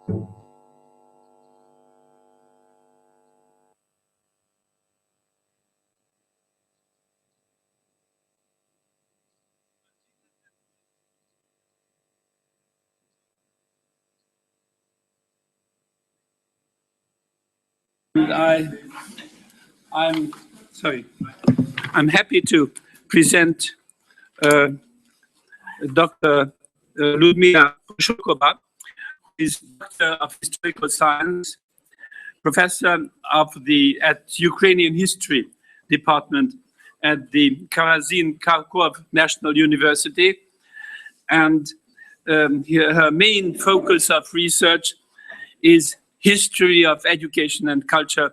I'm happy to present Dr. Liudmila POSOHOVA, who is Doctor of Historical Science, Professor at Ukrainian History Department at the Karady Kharkiv National University, and her main focus of research is history of education and culture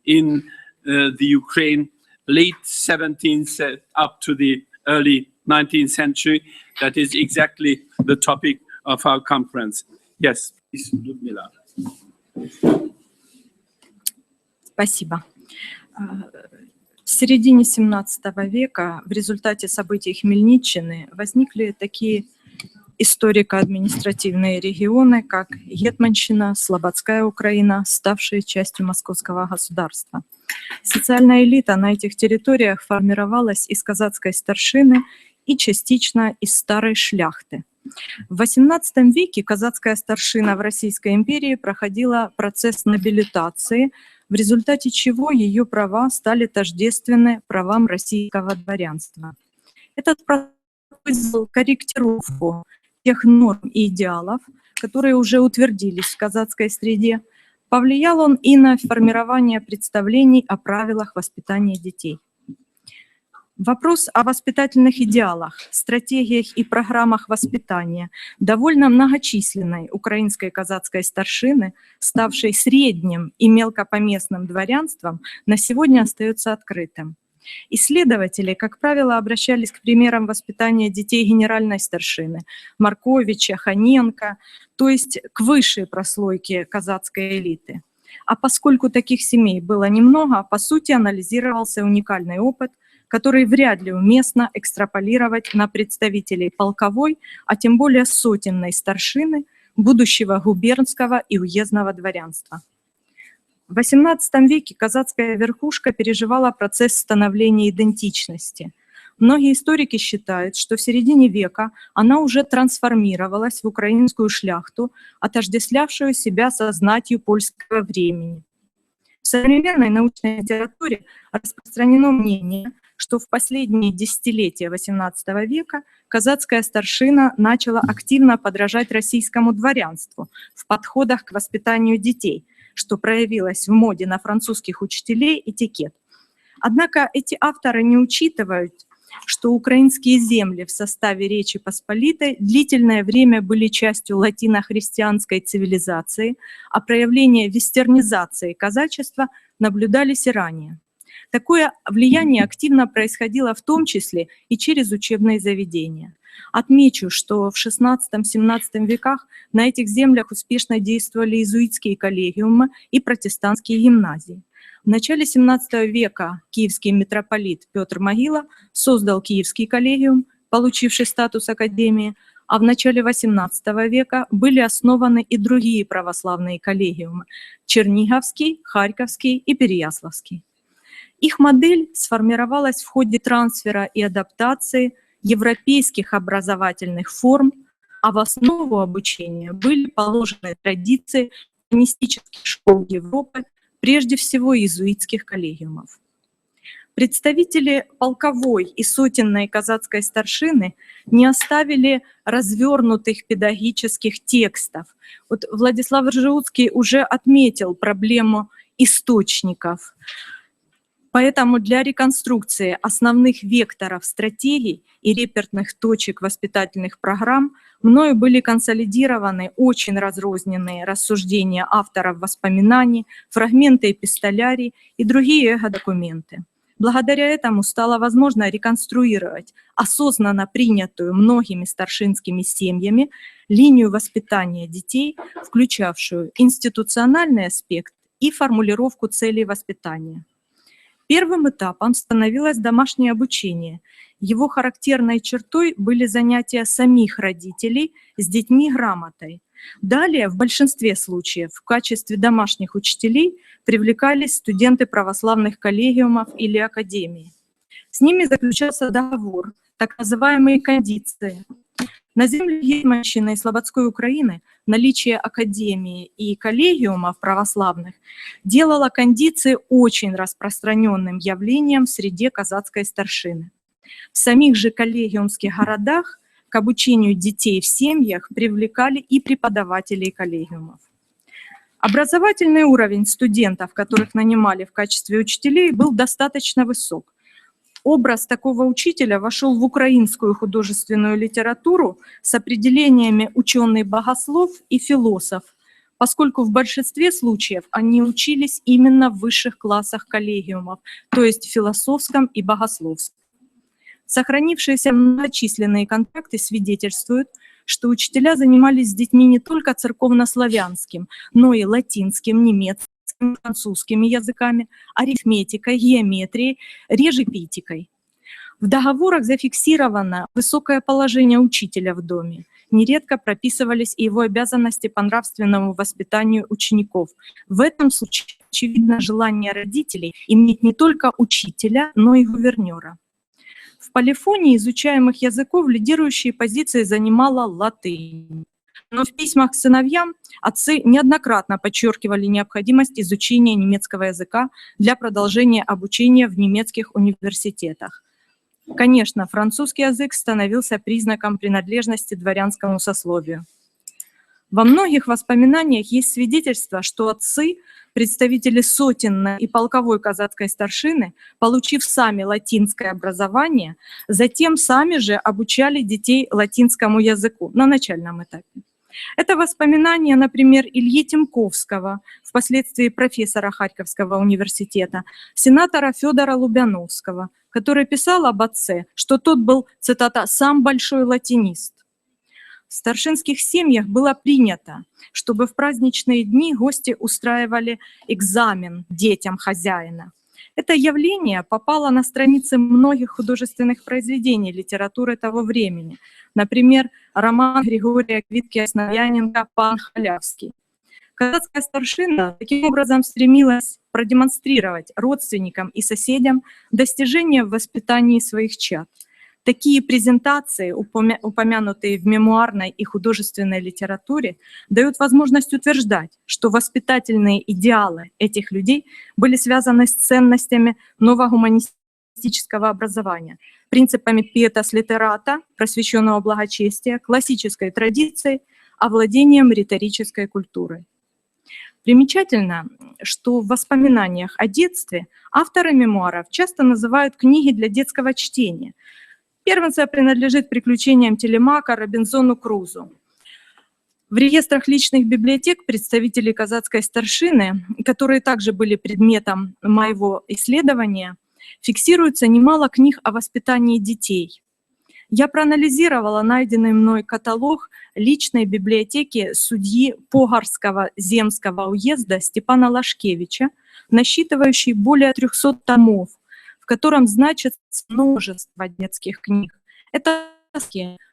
in the Ukraine, late 17th up to the early 19th century. That is exactly the topic of our conference. Yes, please, Liudmila. Спасибо. В середине 17 века в результате событий Хмельниччины возникли такие историко-административные регионы, как Гетманщина, Слободская Украина, ставшие частью московского государства. Социальная элита на этих территориях формировалась из казацкой старшины и частично из старой шляхты. В XVIII веке казацкая старшина в Российской империи проходила процесс нобилитации, в результате чего ее права стали тождественны правам российского дворянства. Этот процесс вызвал корректировку тех норм и идеалов, которые уже утвердились в казацкой среде. Повлиял он и на формирование представлений о правилах воспитания детей. Вопрос о воспитательных идеалах, стратегиях и программах воспитания довольно многочисленной украинской казацкой старшины, ставшей средним и мелкопоместным дворянством, на сегодня остается открытым. Исследователи, как правило, обращались к примерам воспитания детей генеральной старшины Марковича, Ханенко, то есть к высшей прослойке казацкой элиты. А поскольку таких семей было немного, по сути анализировался уникальный опыт, который вряд ли уместно экстраполировать на представителей полковой, а тем более сотенной старшины, будущего губернского и уездного дворянства. В XVIII веке казацкая верхушка переживала процесс становления идентичности. Многие историки считают, что в середине века она уже трансформировалась в украинскую шляхту, отождествлявшую себя со знатью польского времени. В современной научной литературе распространено мнение, что в последние десятилетия XVIII века казацкая старшина начала активно подражать российскому дворянству в подходах к воспитанию детей, что проявилось в моде на французских учителей этикет. Однако эти авторы не учитывают, что украинские земли в составе Речи Посполитой длительное время были частью латино-христианской цивилизации, а проявления вестернизации казачества наблюдались и ранее. Такое влияние активно происходило в том числе и через учебные заведения. Отмечу, что в XVI-XVII веках на этих землях успешно действовали иезуитские коллегиумы и протестантские гимназии. В начале XVII века киевский митрополит Петр Могила создал Киевский коллегиум, получивший статус академии, а в начале XVIII века были основаны и другие православные коллегиумы – Черниговский, Харьковский и Переяславский. Их модель сформировалась в ходе трансфера и адаптации европейских образовательных форм, а в основу обучения были положены традиции гуманистических школ Европы, прежде всего иезуитских коллегиумов. Представители полковой и сотенной казацкой старшины не оставили развернутых педагогических текстов. Вот Владислав Ржеуцкий уже отметил проблему источников. Поэтому для реконструкции основных векторов стратегий и репертных точек воспитательных программ мною были консолидированы очень разрозненные рассуждения авторов воспоминаний, фрагменты эпистолярий и другие документы. Благодаря этому стало возможно реконструировать осознанно принятую многими старшинскими семьями линию воспитания детей, включавшую институциональный аспект и формулировку целей воспитания. Первым этапом становилось домашнее обучение. Его характерной чертой были занятия самих родителей с детьми грамотой, Далее, в большинстве случаев, в качестве домашних учителей привлекались студенты православных коллегиумов или академий. С ними заключался договор, так называемые кондиции. На земле Гетманщины и Слободской Украины наличие академии и коллегиумов православных делало кондиции очень распространенным явлением в среде казацкой старшины. В самих же коллегиумских городах к обучению детей в семьях привлекали и преподавателей коллегиумов. Образовательный уровень студентов, которых нанимали в качестве учителей, был достаточно высок. Образ такого учителя вошел в украинскую художественную литературу с определениями ученый-богослов и философ, поскольку в большинстве случаев они учились именно в высших классах коллегиумов, то есть в философском и богословском. Сохранившиеся многочисленные контакты свидетельствуют, что учителя занимались с детьми не только церковнославянским, но и латинским, немецким, французскими языками, арифметикой, геометрией, реже питикой. В договорах зафиксировано высокое положение учителя в доме. Нередко прописывались и его обязанности по нравственному воспитанию учеников. В этом случае очевидно желание родителей иметь не только учителя, но и гувернера. В полифонии изучаемых языков лидирующие позиции занимала латынь. Но в письмах к сыновьям отцы неоднократно подчеркивали необходимость изучения немецкого языка для продолжения обучения в немецких университетах. Конечно, французский язык становился признаком принадлежности дворянскому сословию. Во многих воспоминаниях есть свидетельство, что отцы, представители сотенной и полковой казацкой старшины, получив сами латинское образование, затем сами же обучали детей латинскому языку на начальном этапе. Это воспоминания, например, Ильи Тимковского, впоследствии профессора Харьковского университета, сенатора Федора Лубяновского, который писал об отце, что тот был, цитата, «сам большой латинист». В старшинских семьях было принято, чтобы в праздничные дни гости устраивали экзамен детям хозяина. Это явление попало на страницы многих художественных произведений литературы того времени. Например, роман Григория Квитки-Основьяненко «Пан Халявский». Казацкая старшина таким образом стремилась продемонстрировать родственникам и соседям достижения в воспитании своих чад. Такие презентации, упомянутые в мемуарной и художественной литературе, дают возможность утверждать, что воспитательные идеалы этих людей были связаны с ценностями новогуманистического образования, принципами пиетас литерата, просвещенного благочестия, классической традицией, овладением риторической культурой. Примечательно, что в воспоминаниях о детстве авторы мемуаров часто называют книги для детского чтения. Первенство принадлежит приключениям Телемака, Робинзону Крузу. В реестрах личных библиотек представителей казацкой старшины, которые также были предметом моего исследования, фиксируется немало книг о воспитании детей. Я проанализировала найденный мной каталог личной библиотеки судьи Погарского земского уезда Степана Лашкевича, насчитывающий более 300 томов, в котором значится множество детских книг. Это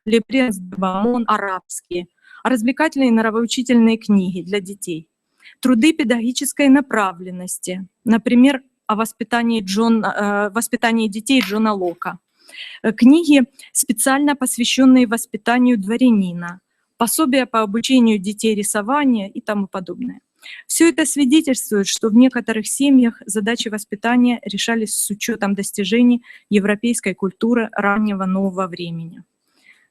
«Лепренс Бамон», арабские, развлекательные и нравоучительные книги для детей, труды педагогической направленности, например, о воспитании детей Джона Лока, книги, специально посвященные воспитанию дворянина, пособия по обучению детей рисования и тому подобное. Все это свидетельствует, что в некоторых семьях задачи воспитания решались с учетом достижений европейской культуры раннего нового времени.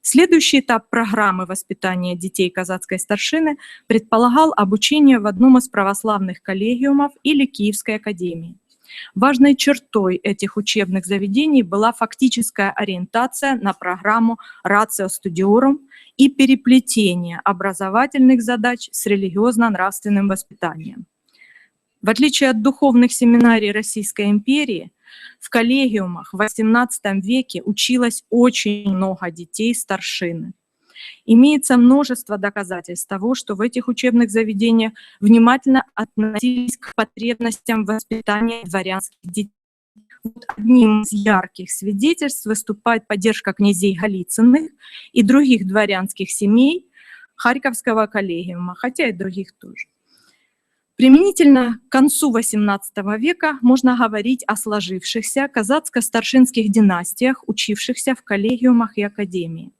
Следующий этап программы воспитания детей казацкой старшины предполагал обучение в одном из православных коллегиумов или Киевской академии. Важной чертой этих учебных заведений была фактическая ориентация на программу «Ratio Studiorum» и переплетение образовательных задач с религиозно-нравственным воспитанием. В отличие от духовных семинарий Российской империи, в коллегиумах в XVIII веке училось очень много детей старшины. Имеется множество доказательств того, что в этих учебных заведениях внимательно относились к потребностям воспитания дворянских детей. Вот одним из ярких свидетельств выступает поддержка князей Голицыных и других дворянских семей Харьковского коллегиума, хотя и других тоже. Применительно к концу XVIII века можно говорить о сложившихся казацко-старшинских династиях, учившихся в коллегиумах и академии.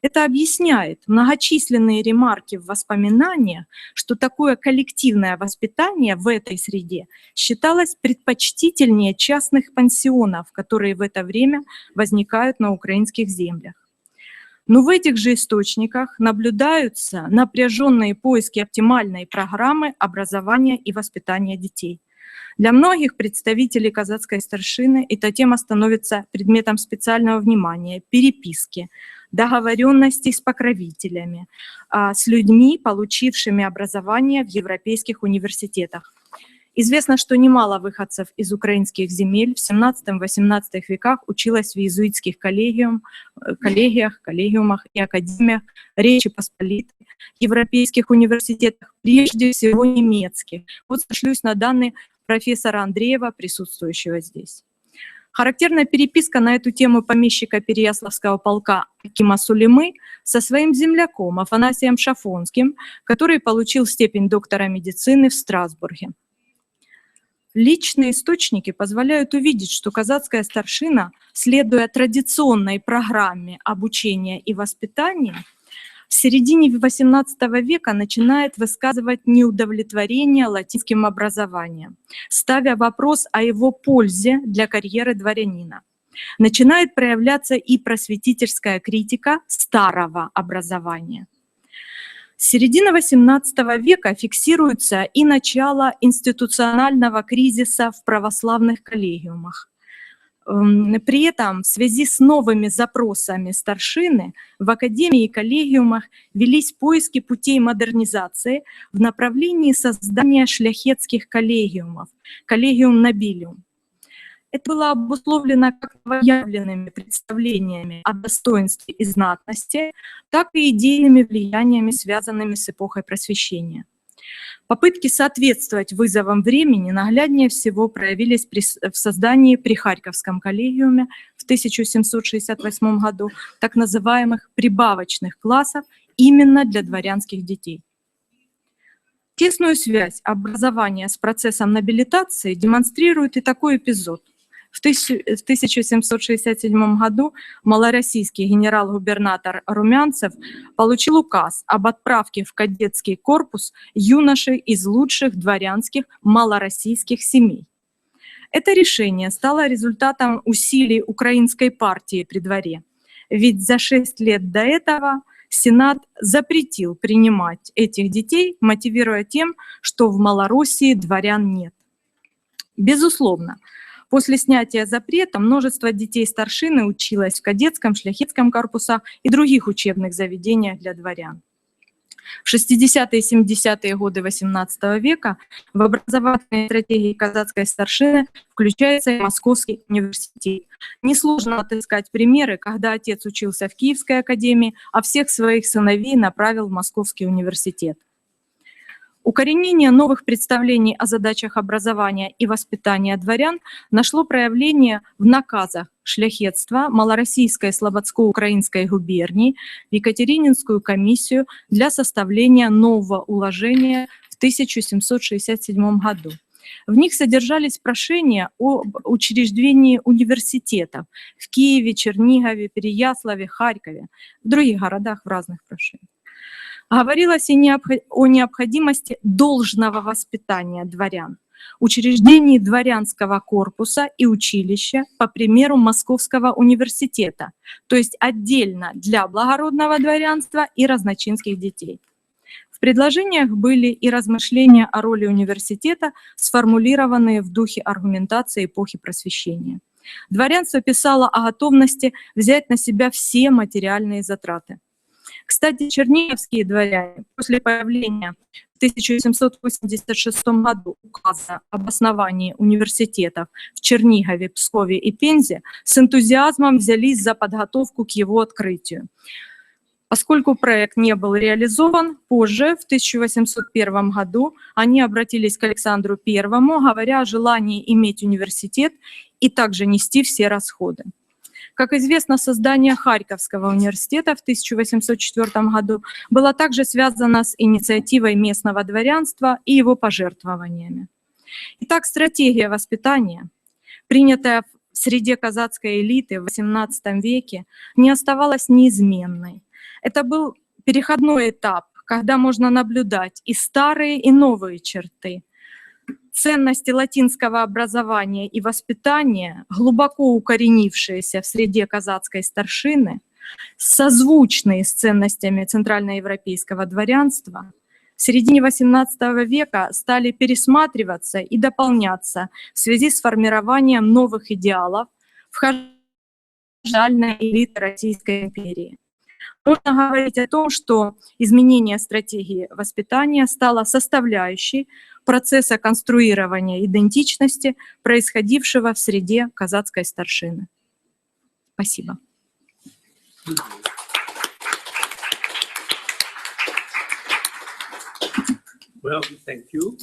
Это объясняет многочисленные ремарки в воспоминаниях, что такое коллективное воспитание в этой среде считалось предпочтительнее частных пансионов, которые в это время возникают на украинских землях. Но в этих же источниках наблюдаются напряженные поиски оптимальной программы образования и воспитания детей. Для многих представителей казацкой старшины эта тема становится предметом специального внимания, переписки, договоренностей с покровителями, с людьми, получившими образование в европейских университетах. Известно, что немало выходцев из украинских земель в XVII-XVIII веках училось в иезуитских коллегиумах и академиях Речи Посполитой, европейских университетах, прежде всего немецких. Вот сошлюсь на данные профессора Андреева, присутствующего здесь. Характерная переписка на эту тему помещика Переяславского полка Акима Сулеймы со своим земляком Афанасием Шафонским, который получил степень доктора медицины в Страсбурге. Личные источники позволяют увидеть, что казацкая старшина, следуя традиционной программе обучения и воспитания, в середине XVIII века начинает высказывать неудовлетворение латинским образованием, ставя вопрос о его пользе для карьеры дворянина. Начинает проявляться и просветительская критика старого образования. С середины XVIII века фиксируется и начало институционального кризиса в православных коллегиумах. При этом в связи с новыми запросами старшины в академии и коллегиумах велись поиски путей модернизации в направлении создания шляхетских коллегиумов, коллегиум нобилиум. Это было обусловлено как новоявленными представлениями о достоинстве и знатности, так и идейными влияниями, связанными с эпохой Просвещения. Попытки соответствовать вызовам времени нагляднее всего проявились в создании при Харьковском коллегиуме в 1768 году так называемых прибавочных классов именно для дворянских детей. Тесную связь образования с процессом нобилитации демонстрирует и такой эпизод. В 1767 году малороссийский генерал-губернатор Румянцев получил указ об отправке в кадетский корпус юношей из лучших дворянских малороссийских семей. Это решение стало результатом усилий украинской партии при дворе, ведь за 6 лет до этого Сенат запретил принимать этих детей, мотивируя тем, что в Малороссии дворян нет. Безусловно, после снятия запрета множество детей старшины училось в кадетском, шляхетском корпусах и других учебных заведениях для дворян. В 60-е и 70-е годы XVIII века в образовательной стратегии казацкой старшины включается и Московский университет. Несложно отыскать примеры, когда отец учился в Киевской академии, а всех своих сыновей направил в Московский университет. Укоренение новых представлений о задачах образования и воспитания дворян нашло проявление в наказах шляхетства Малороссийской Слободско-Украинской губернии в Екатерининскую комиссию для составления нового уложения в 1767 году. В них содержались прошения об учреждении университетов в Киеве, Чернигове, Переяславе, Харькове, в других городах в разных прошениях. Говорилось и о необходимости должного воспитания дворян, учреждении дворянского корпуса и училища по примеру Московского университета, то есть отдельно для благородного дворянства и разночинских детей. В предложениях были и размышления о роли университета, сформулированные в духе аргументации эпохи Просвещения. Дворянство писало о готовности взять на себя все материальные затраты. Кстати, черниговские дворяне после появления в 1786 году указа об основании университетов в Чернигове, Пскове и Пензе с энтузиазмом взялись за подготовку к его открытию. Поскольку проект не был реализован, позже, в 1801 году, они обратились к Александру I, говоря о желании иметь университет и также нести все расходы. Как известно, создание Харьковского университета в 1804 году было также связано с инициативой местного дворянства и его пожертвованиями. Итак, стратегия воспитания, принятая в среде казацкой элиты в XVIII веке, не оставалась неизменной. Это был переходной этап, когда можно наблюдать и старые, и новые черты. Ценности латинского образования и воспитания, глубоко укоренившиеся в среде казацкой старшины, созвучные с ценностями центральноевропейского дворянства, в середине XVIII века стали пересматриваться и дополняться в связи с формированием новых идеалов в вхождальной элиты Российской империи. Можно говорить о том, что изменение стратегии воспитания стало составляющей процесса конструирования идентичности, происходившего в среде казацкой старшины. Спасибо. Well, thank you.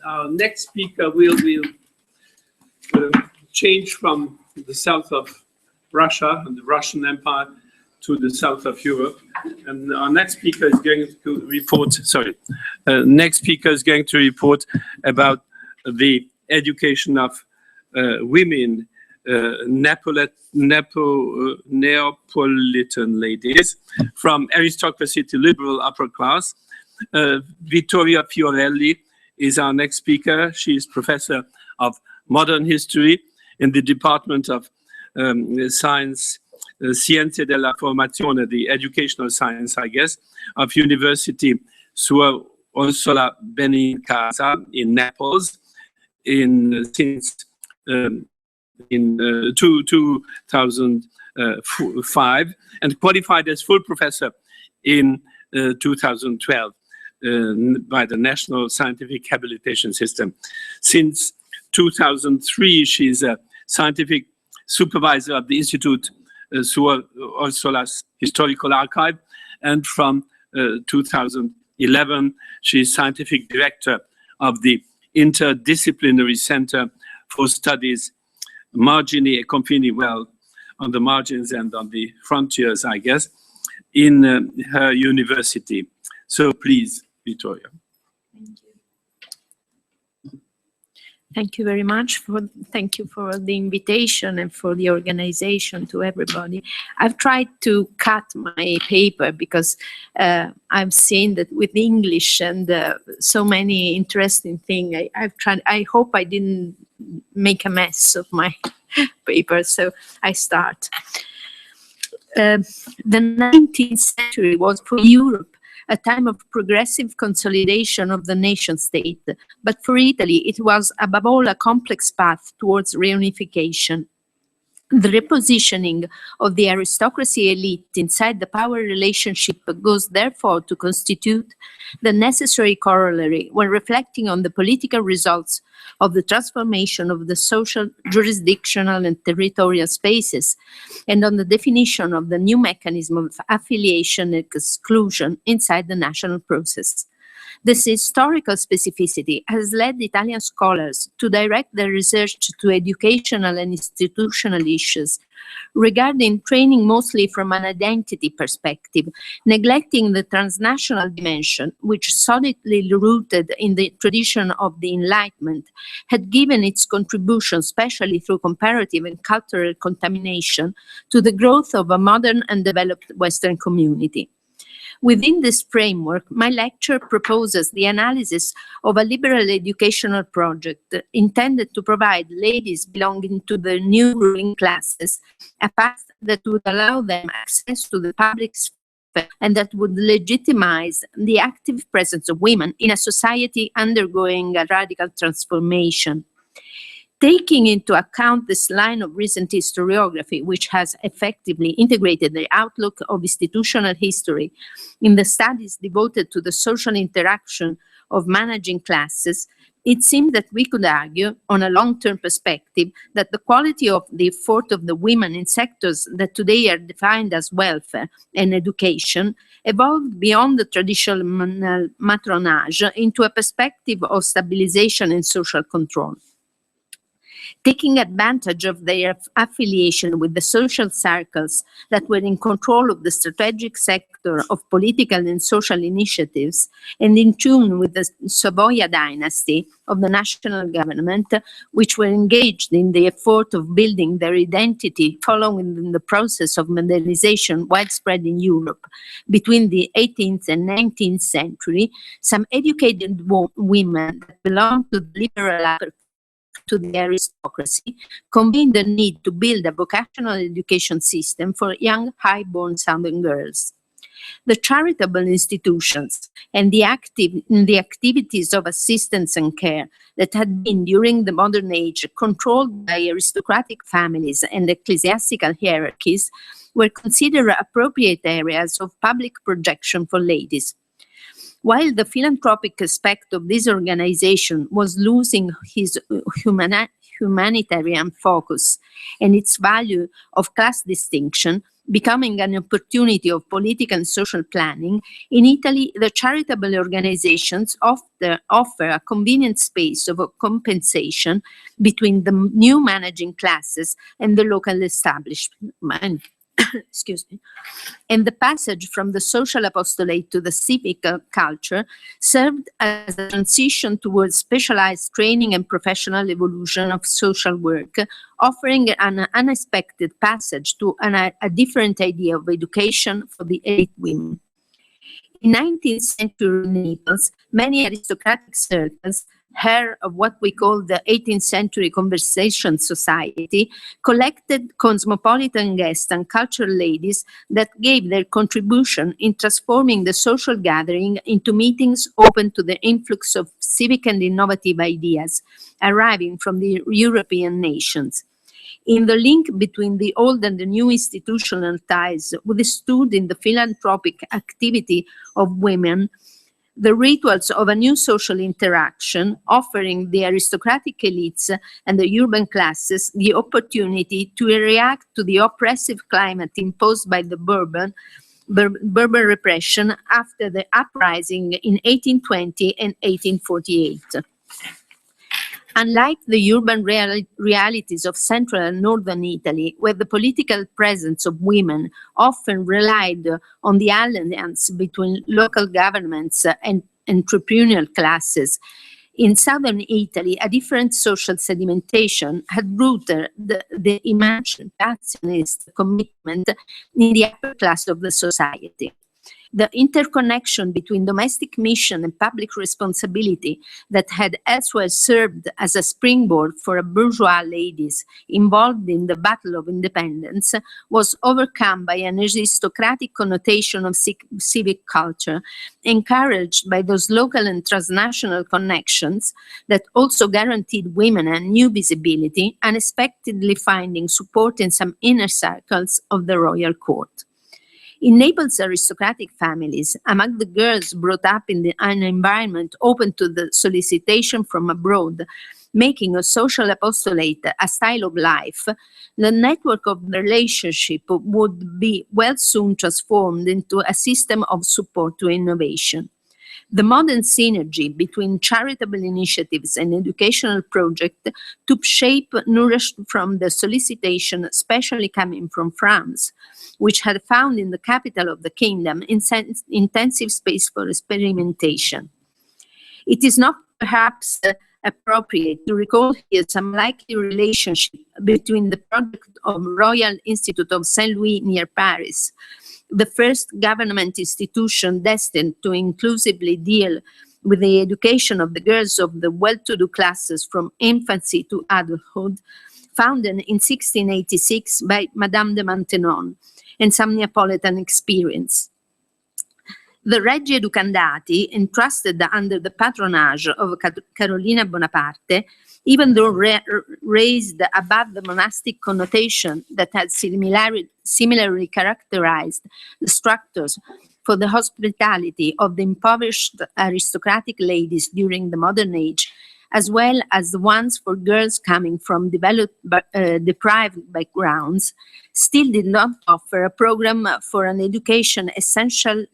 Our next speaker will change from the south of Russia and the Russian Empire to the south of Europe. And our next speaker is going to report, next speaker is going to report about the education of women, Neapolitan ladies, from aristocracy to liberal upper class. Vittoria Fiorelli is our next speaker. She is professor of modern history in the Department of Science, Scienze della Formazione, the educational science, I guess, of University Suor Orsola Benincasa in Naples since 2005, and qualified as full professor in 2012 by the National Scientific Habilitation System. Since 2003, she's a scientific supervisor of the Institute Suor Orsola's Historical Archive, and from 2011, she's scientific director of the Interdisciplinary Center for Studies Margini e Confini, well, on the margins and on the frontiers, I guess, in her university. So please, Vittoria. Thank you. Thank you very much. Thank you for the invitation and for the organization to everybody. I've tried to cut my paper because I've seen that with English and so many interesting things. I've tried. I hope I didn't make a mess of my paper, so I start. The 19th century was for Europe a time of progressive consolidation of the nation state, but for Italy it was above all a complex path towards reunification. The repositioning of the aristocracy elite inside the power relationship goes therefore to constitute the necessary corollary when reflecting on the political results of the transformation of the social, jurisdictional and territorial spaces, and on the definition of the new mechanism of affiliation and exclusion inside the national process. This historical specificity has led Italian scholars to direct their research to educational and institutional issues, regarding training mostly from an identity perspective, neglecting the transnational dimension, which, solidly rooted in the tradition of the Enlightenment, had given its contribution, especially through comparative and cultural contamination, to the growth of a modern and developed Western community. Within this framework, my lecture proposes the analysis of a liberal educational project intended to provide ladies belonging to the new ruling classes a path that would allow them access to the public sphere and that would legitimize the active presence of women in a society undergoing a radical transformation. Taking into account this line of recent historiography, which has effectively integrated the outlook of institutional history in the studies devoted to the social interaction of managing classes, it seemed that we could argue, on a long-term perspective, that the quality of the effort of the women in sectors that today are defined as welfare and education evolved beyond the traditional matronage into a perspective of stabilization and social control. taking advantage of their affiliation with the social circles that were in control of the strategic sector of political and social initiatives, and in tune with the Savoia dynasty of the national government, which were engaged in the effort of building their identity following the process of modernization widespread in Europe between the 18th and 19th century, some educated women that belonged to the liberal upper to the aristocracy, convened the need to build a vocational education system for young, high-born southern girls. The charitable institutions and the activities of assistance and care that had been during the modern age controlled by aristocratic families and ecclesiastical hierarchies were considered appropriate areas of public projection for ladies. While the philanthropic aspect of this organization was losing his humanitarian focus and its value of class distinction, becoming an opportunity of political and social planning, in Italy, the charitable organizations offer a convenient space of compensation between the new managing classes and the local establishment. Excuse me. And the passage from the social apostolate to the civic culture served as a transition towards specialized training and professional evolution of social work, offering an unexpected passage to a different idea of education for the elite women. In 19th century Naples, many aristocratic circles, heir of what we call the 18th century conversation society, collected cosmopolitan guests and cultural ladies that gave their contribution in transforming the social gathering into meetings open to the influx of civic and innovative ideas arriving from the European nations. In the link between the old and the new institutional ties withstood in the philanthropic activity of women, the rituals of a new social interaction, offering the aristocratic elites and the urban classes the opportunity to react to the oppressive climate imposed by the Berber repression after the uprising in 1820 and 1848. Unlike the urban realities of central and northern Italy, where the political presence of women often relied on the alliance between local governments and entrepreneurial classes, in southern Italy, a different social sedimentation had rooted the emancipationist commitment in the upper class of the society. The interconnection between domestic mission and public responsibility that had elsewhere served as a springboard for bourgeois ladies involved in the Battle of Independence was overcome by an aristocratic connotation of civic culture, encouraged by those local and transnational connections that also guaranteed women a new visibility, unexpectedly finding support in some inner circles of the royal court. In Naples' aristocratic families, among the girls brought up in an environment open to the solicitation from abroad, making a social apostolate a style of life, the network of relationship would be well soon transformed into a system of support to innovation. The modern synergy between charitable initiatives and educational projects took shape nourished from the solicitation, especially coming from France, which had found in the capital of the kingdom intensive space for experimentation. It is not perhaps appropriate to recall here some likely relationship between the project of Royal Institute of Saint Louis near Paris, the first government institution destined to inclusively deal with the education of the girls of the well-to-do classes from infancy to adulthood, founded in 1686 by Madame de Maintenon, and some Neapolitan experience. The Reggi Educandati, entrusted under the patronage of Carolina Bonaparte, even though raised above the monastic connotation that had similarly characterized the structures for the hospitality of the impoverished aristocratic ladies during the modern age, as well as the ones for girls coming from deprived backgrounds, still did not offer a program for an education essential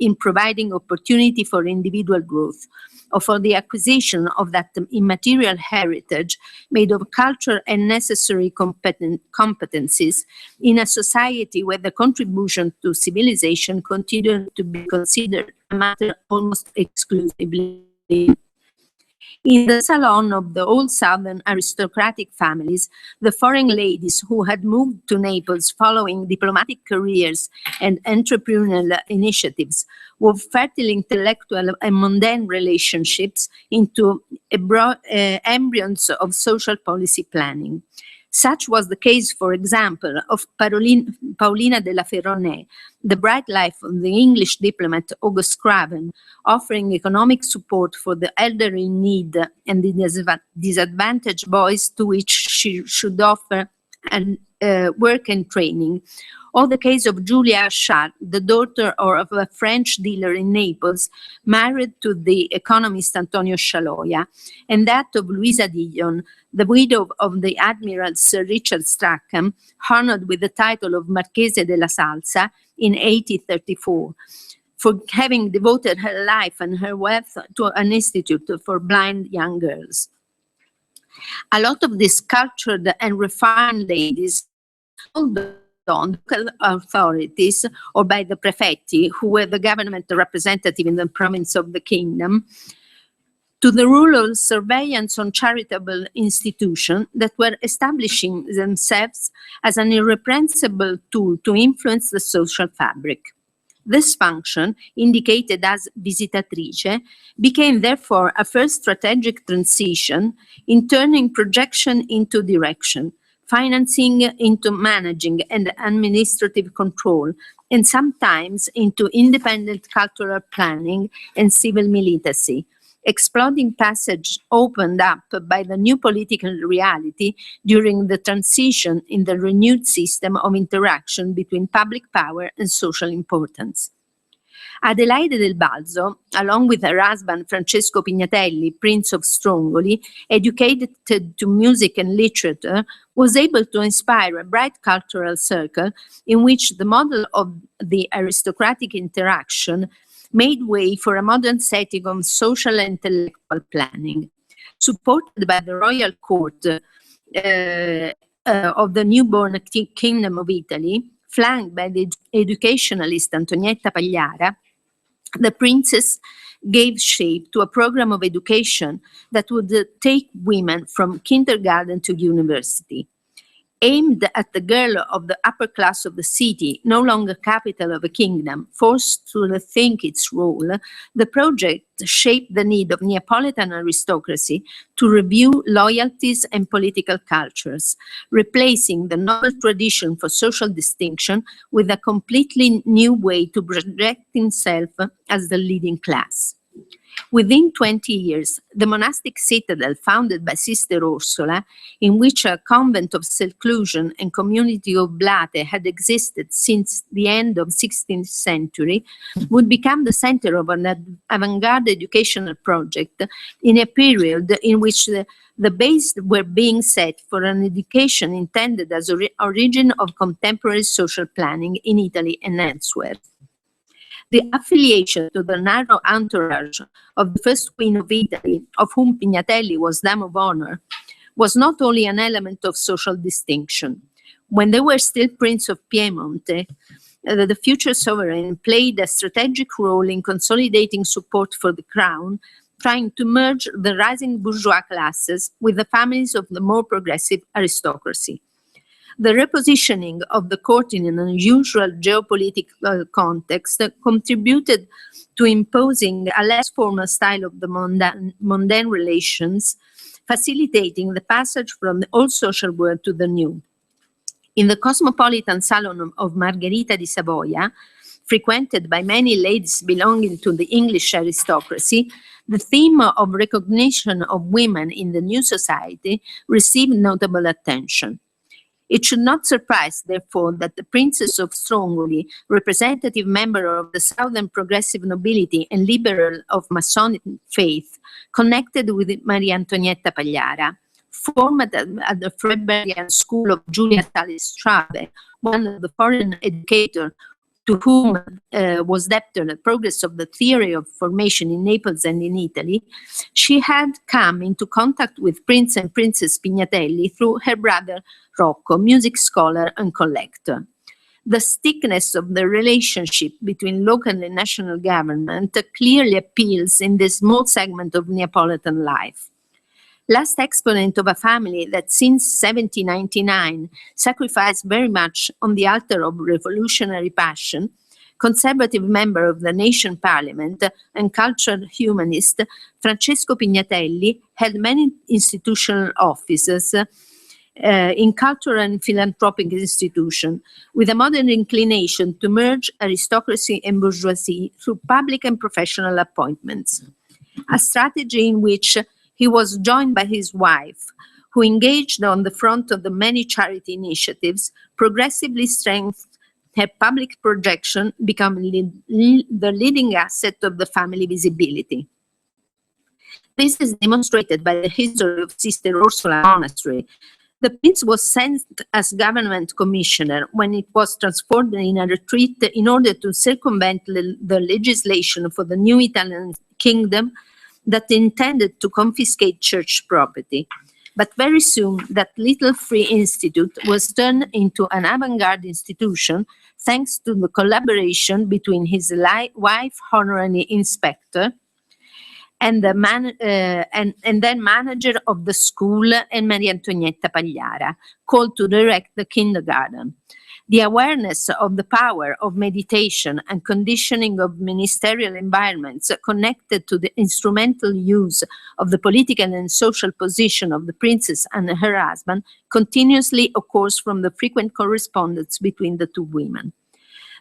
in providing opportunity for individual growth, or for the acquisition of that immaterial heritage made of culture and necessary competencies in a society where the contribution to civilization continued to be considered a matter almost exclusively. In the salon of the old southern aristocratic families, the foreign ladies who had moved to Naples following diplomatic careers and entrepreneurial initiatives wove fertile intellectual and mundane relationships into embryons of social policy planning. Such was the case, for example, of Paolina della Ferronè, the bright life of the English diplomat August Craven, offering economic support for the elderly in need and the disadvantaged boys to which she should offer work and training. Or the case of Julia Achard, the daughter of a French dealer in Naples, married to the economist Antonio Scialoia, and that of Louisa Dillon, the widow of the Admiral Sir Richard Strachan, honored with the title of Marchese della Salsa in 1834, for having devoted her life and her wealth to an institute for blind young girls. A lot of these cultured and refined ladies called on local authorities or by the prefetti, who were the government representative in the province of the kingdom, to the rural surveillance on charitable institutions that were establishing themselves as an irrepressible tool to influence the social fabric. This function, indicated as visitatrice, became therefore a first strategic transition in turning projection into direction, financing into managing and administrative control, and sometimes into independent cultural planning and civil militancy. Exploding passage opened up by the new political reality during the transition in the renewed system of interaction between public power and social importance. Adelaide del Balzo, along with her husband Francesco Pignatelli, Prince of Strongoli, educated to music and literature, was able to inspire a bright cultural circle in which the model of the aristocratic interaction made way for a modern setting of social and intellectual planning. Supported by the royal court of the newborn Kingdom of Italy, flanked by the educationalist Antonietta Pagliara, the princess gave shape to a program of education that would take women from kindergarten to university. Aimed at the girl of the upper class of the city, no longer capital of a kingdom, forced to rethink its role, the project shaped the need of Neapolitan aristocracy to review loyalties and political cultures, replacing the noble tradition for social distinction with a completely new way to project himself as the leading class. Within 20 years, the monastic citadel founded by Sister Ursula, in which a convent of seclusion and community oblate had existed since the end of the 16th century, would become the center of an avant-garde educational project in a period in which the base were being set for an education intended as origin of contemporary social planning in Italy and elsewhere. The affiliation to the narrow entourage of the first Queen of Italy, of whom Pignatelli was Dame of Honor, was not only an element of social distinction. When they were still Prince of Piemonte, the future sovereign played a strategic role in consolidating support for the crown, trying to merge the rising bourgeois classes with the families of the more progressive aristocracy. The repositioning of the court in an unusual geopolitical context contributed to imposing a less formal style of the mundane relations, facilitating the passage from the old social world to the new. In the cosmopolitan salon of Margherita di Savoia, frequented by many ladies belonging to the English aristocracy, the theme of recognition of women in the new society received notable attention. It should not surprise, therefore, that the Princess of Strongoli, representative member of the Southern progressive nobility and liberal of Masonic faith, connected with Maria Antonietta Pagliara, formed at the Freibergian school of Julia Sallis Strabe, one of the foreign educators to whom was debtor the progress of the theory of formation in Naples and in Italy, she had come into contact with Prince and Princess Pignatelli through her brother Rocco, music scholar and collector. The thickness of the relationship between local and national government clearly appeals in this small segment of Neapolitan life. Last exponent of a family that since 1799 sacrificed very much on the altar of revolutionary passion, conservative member of the Nation Parliament and cultural humanist, Francesco Pignatelli had many institutional offices in cultural and philanthropic institutions, with a modern inclination to merge aristocracy and bourgeoisie through public and professional appointments, a strategy in which he was joined by his wife, who engaged on the front of the many charity initiatives, progressively strengthened her public projection, becoming the leading asset of the family visibility. This is demonstrated by the history of Sister Ursula Monastery. The prince was sent as government commissioner when it was transformed in a retreat in order to circumvent the legislation for the new Italian kingdom that intended to confiscate church property. But very soon, that little free institute was turned into an avant-garde institution thanks to the collaboration between his wife, honorary inspector, and then manager of the school, and Maria Antonietta Pagliara, called to direct the kindergarten. The awareness of the power of meditation and conditioning of ministerial environments connected to the instrumental use of the political and social position of the princess and her husband continuously occurs from the frequent correspondence between the two women.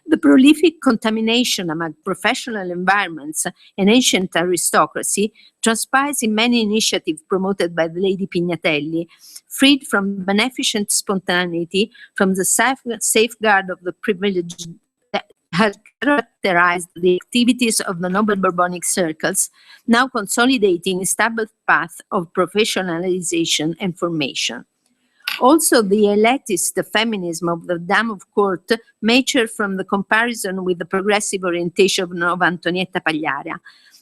The prolific contamination among professional environments and ancient aristocracy transpires in many initiatives promoted by the Lady Pignatelli, freed from beneficent spontaneity, from the safeguard of the privilege that had characterized the activities of the noble Bourbonic circles, now consolidating established path of professionalization and formation. Also, the elitist feminism of the Dame of Court matured from the comparison with the progressive orientation of Antonietta Pagliara,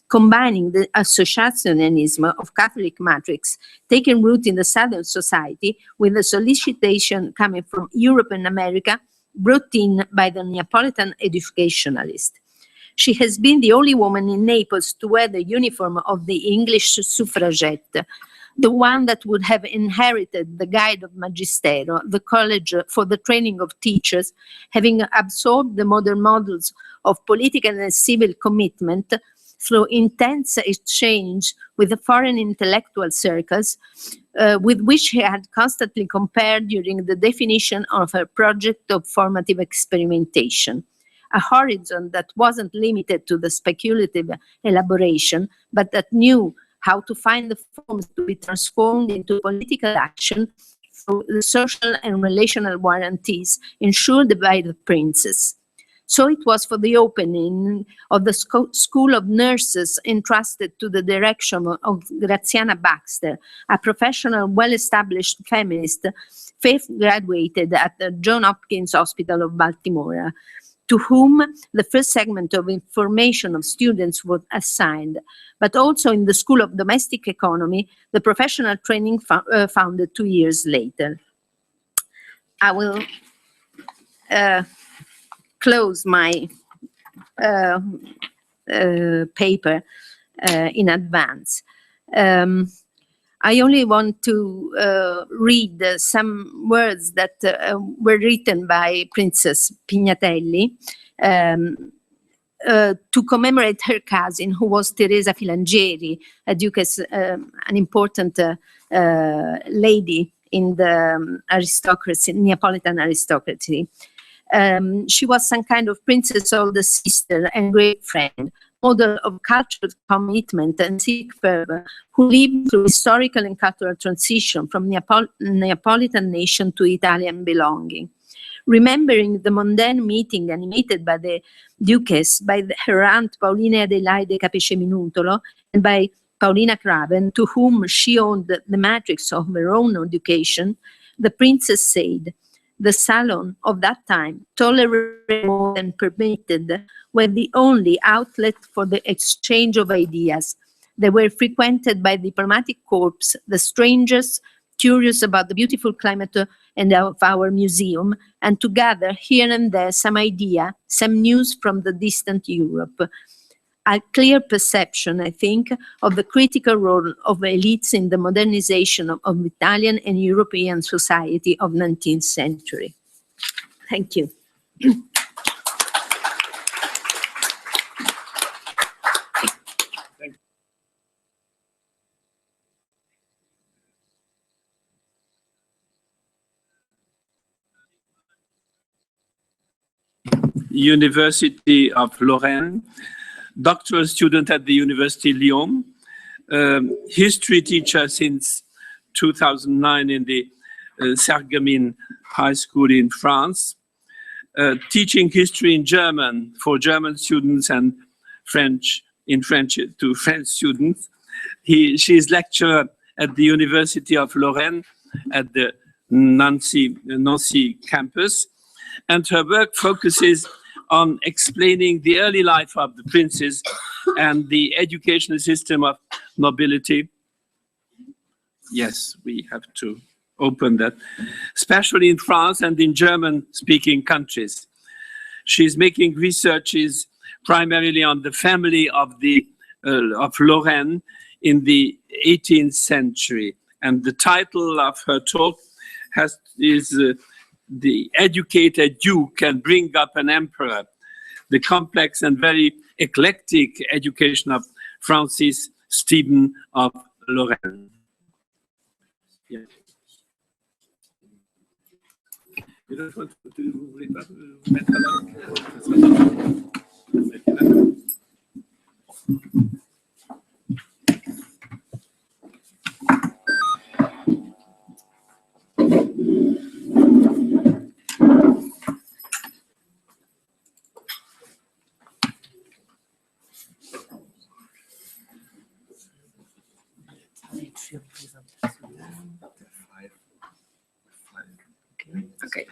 combining the associationism of Catholic matrix taking root in the Southern society with the solicitation coming from Europe and America brought in by the Neapolitan educationalist. She has been the only woman in Naples to wear the uniform of the English suffragette, the one that would have inherited the Guide of Magistero, the college for the training of teachers, having absorbed the modern models of political and civil commitment through intense exchange with the foreign intellectual circles, with which he had constantly compared during the definition of her project of formative experimentation. A horizon that wasn't limited to the speculative elaboration, but that knew how to find the forms to be transformed into political action through the social and relational guarantees ensured by the princes. So it was for the opening of the School of Nurses entrusted to the direction of Graziana Baxter, a professional, well-established feminist, faith graduated at the Johns Hopkins Hospital of Baltimore, to whom the first segment of information of students was assigned, but also in the School of Domestic Economy, the professional training founded 2 years later. I will close my paper in advance. I only want to read some words that were written by Princess Pignatelli to commemorate her cousin, who was Teresa Filangieri, a duchess, an important lady in the aristocracy, Neapolitan aristocracy. She was some kind of princess, older sister, and great friend, model of cultural commitment and civic fervor, who lived through historical and cultural transition from Neapolitan nation to Italian belonging. Remembering the mundane meeting animated by the Duchess, by her aunt Paolina Adelaide Capece-Minutolo, and by Paulina Craven, to whom she owed the matrix of her own education, the princess said, the salon of that time, tolerated more than permitted, were the only outlet for the exchange of ideas. They were frequented by diplomatic corps, the strangers curious about the beautiful climate and of our museum, and to gather here and there some idea, some news from the distant Europe. A clear perception, I think, of the critical role of elites in the modernization of Italian and European society of 19th century. Thank you. University of Lorraine, doctoral student at the University Lyon, history teacher since 2009 in the Sarreguemines High School in France, teaching history in German for German students and French to French students. She is lecturer at the University of Lorraine at the Nancy campus, and her work focuses on explaining the early life of the princes and the educational system of nobility. Yes, we have to open that, especially in France and in German-speaking countries. She's making researches primarily on the family of Lorraine in the 18th century. And the title of her talk is The Educated Duke Can Bring Up an Emperor, the complex and very eclectic education of Francis Stephen of Lorraine. Yeah. Okay.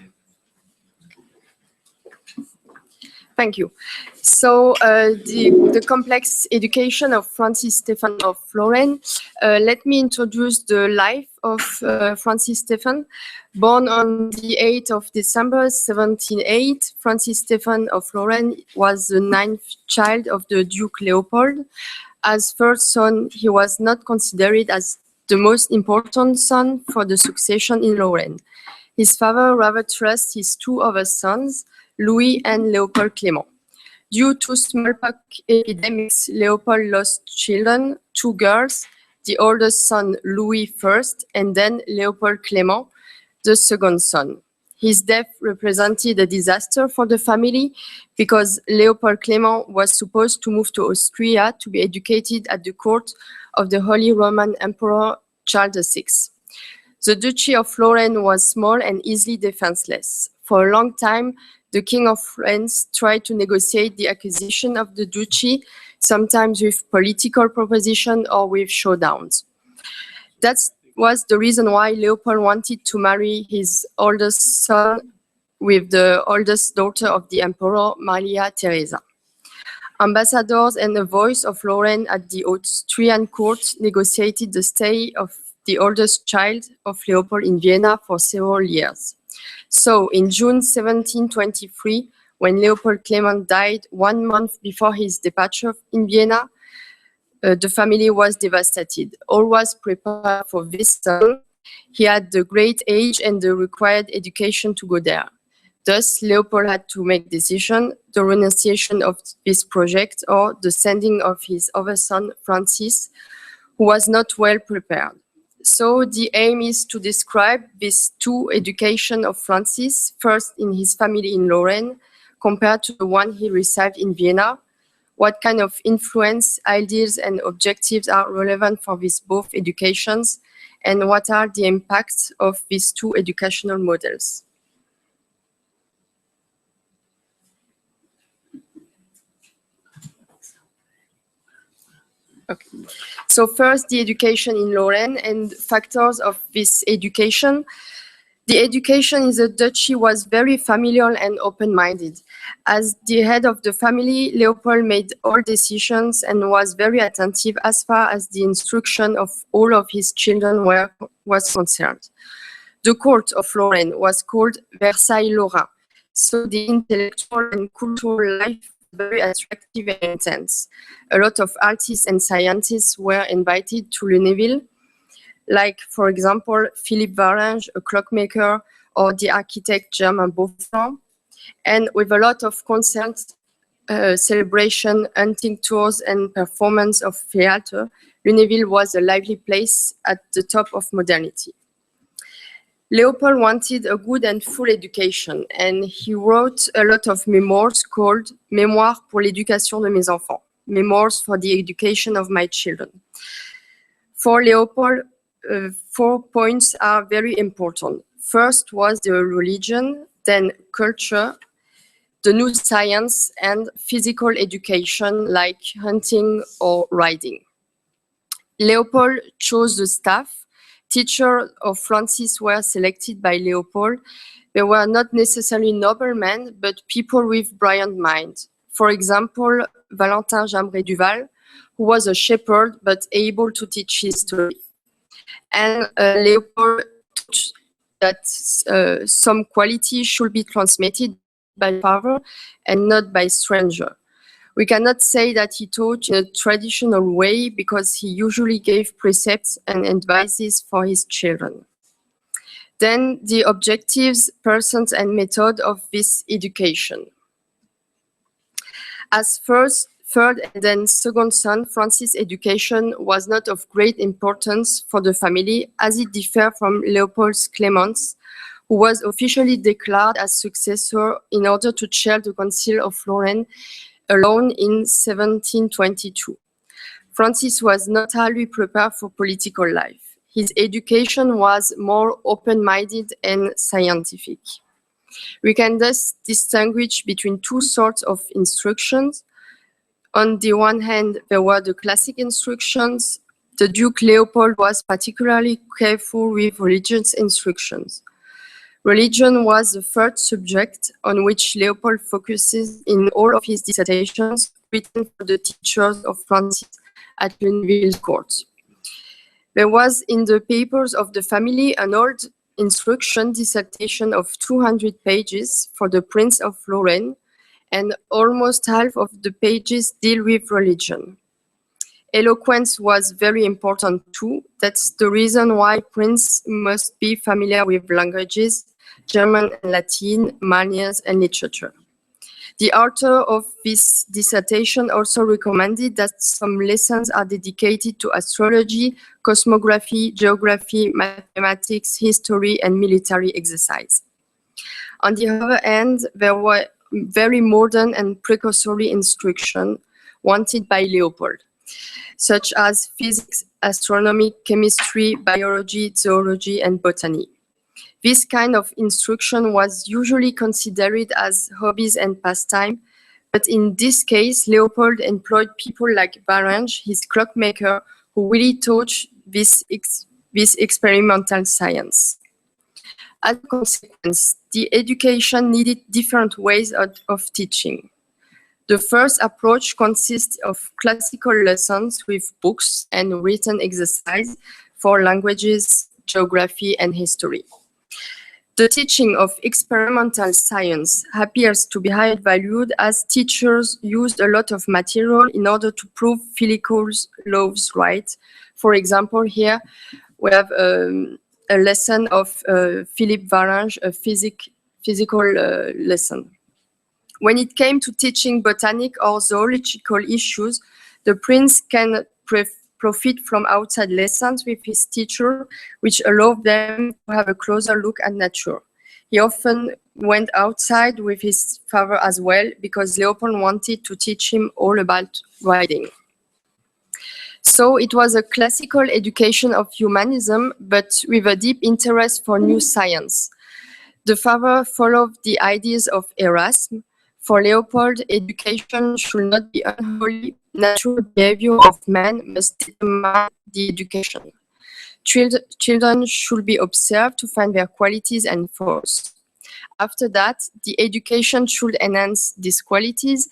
Thank you. So the complex education of Francis Stephen of Lorraine. Let me introduce the life of Francis Stephen. Born on the 8th of December 1708, Francis Stephen of Lorraine was the 9th child of the Duke Leopold. As first son, he was not considered as the most important son for the succession in Lorraine. His father rather trusts his two other sons, Louis and Leopold Clément. Due to smallpox epidemics, Leopold lost children, two girls, the oldest son Louis first, and then Leopold Clément, the second son. His death represented a disaster for the family because Leopold Clément was supposed to move to Austria to be educated at the court of the Holy Roman Emperor Charles VI. The Duchy of Lorraine was small and easily defenseless. For a long time, the King of France tried to negotiate the acquisition of the duchy, sometimes with political proposition or with showdowns. That was the reason why Leopold wanted to marry his oldest son with the oldest daughter of the emperor, Maria Theresa. Ambassadors and a voice of Lorraine at the Austrian court negotiated the stay of the oldest child of Leopold in Vienna for several years. So in June 1723, when Leopold Clément died 1 month before his departure in Vienna, the family was devastated. All was prepared for this son. He had the great age and the required education to go there. Thus, Leopold had to make decision, the renunciation of this project or the sending of his other son, Francis, who was not well prepared. So the aim is to describe these two education of Francis, first in his family in Lorraine, compared to the one he received in Vienna, what kind of influence, ideas, and objectives are relevant for these both educations, and what are the impacts of these two educational models. Okay. So first, the education in Lorraine and factors of this education. The education in the duchy was very familial and open-minded. As the head of the family, Leopold made all decisions and was very attentive as far as the instruction of all of his children was concerned. The court of Lorraine was called Versailles Lorrain, so the intellectual and cultural life was very attractive and intense. A lot of artists and scientists were invited to Lunéville, like, for example, Philippe Varange, a clockmaker, or the architect Germain Beaufort, and with a lot of concerts, celebration, hunting tours, and performance of theatre, Lunéville was a lively place at the top of modernity. Leopold wanted a good and full education, and he wrote a lot of memoirs called Mémoires pour l'éducation de mes enfants, Memoirs for the education of my children. For Leopold, 4 points are very important. First was the religion, then culture, the new science, and physical education like hunting or riding. Leopold chose the staff. Teachers of Francis were selected by Leopold. They were not necessarily noblemen, but people with brilliant minds. For example, Valentin Jambret Duval, who was a shepherd but able to teach history. And Leopold taught that some quality should be transmitted by father and not by stranger. We cannot say that he taught in a traditional way because he usually gave precepts and advices for his children. Then the objectives, persons, and method of this education. As first, third, and then second son, Francis' education was not of great importance for the family, as it differed from Leopold's Clemens, who was officially declared as successor in order to chair the Council of Lorraine alone in 1722. Francis was not highly prepared for political life. His education was more open-minded and scientific. We can thus distinguish between two sorts of instructions. On the one hand, there were the classic instructions. The Duke Leopold was particularly careful with religious instructions. Religion was the third subject on which Leopold focuses in all of his dissertations written for the teachers of Francis at Lunéville court. There was in the papers of the family an old instruction dissertation of 200 pages for the Prince of Lorraine, and almost half of the pages deal with religion. Eloquence was very important too. That's the reason why Prince must be familiar with languages, German and Latin, manners, and literature. The author of this dissertation also recommended that some lessons are dedicated to astrology, cosmography, geography, mathematics, history, and military exercise. On the other hand, there were very modern and precursory instruction wanted by Leopold, such as physics, astronomy, chemistry, biology, zoology, and botany. This kind of instruction was usually considered as hobbies and pastime, but in this case, Leopold employed people like Varange, his clockmaker, who really taught this experimental science. As a consequence, the education needed different ways of teaching. The first approach consists of classical lessons with books and written exercise for languages, geography, and history. The teaching of experimental science appears to be highly valued as teachers used a lot of material in order to prove Philip's laws right. For example, here we have a lesson of Philippe Varange, a physical lesson. When it came to teaching botanic or zoological issues, the prince can profit from outside lessons with his teacher, which allowed them to have a closer look at nature. He often went outside with his father as well, because Leopold wanted to teach him all about riding. So it was a classical education of humanism, but with a deep interest for new science. The father followed the ideas of Erasmus. For Leopold, education should not be unholy. Natural behavior of man must determine the education. Children should be observed to find their qualities and faults. After that, the education should enhance these qualities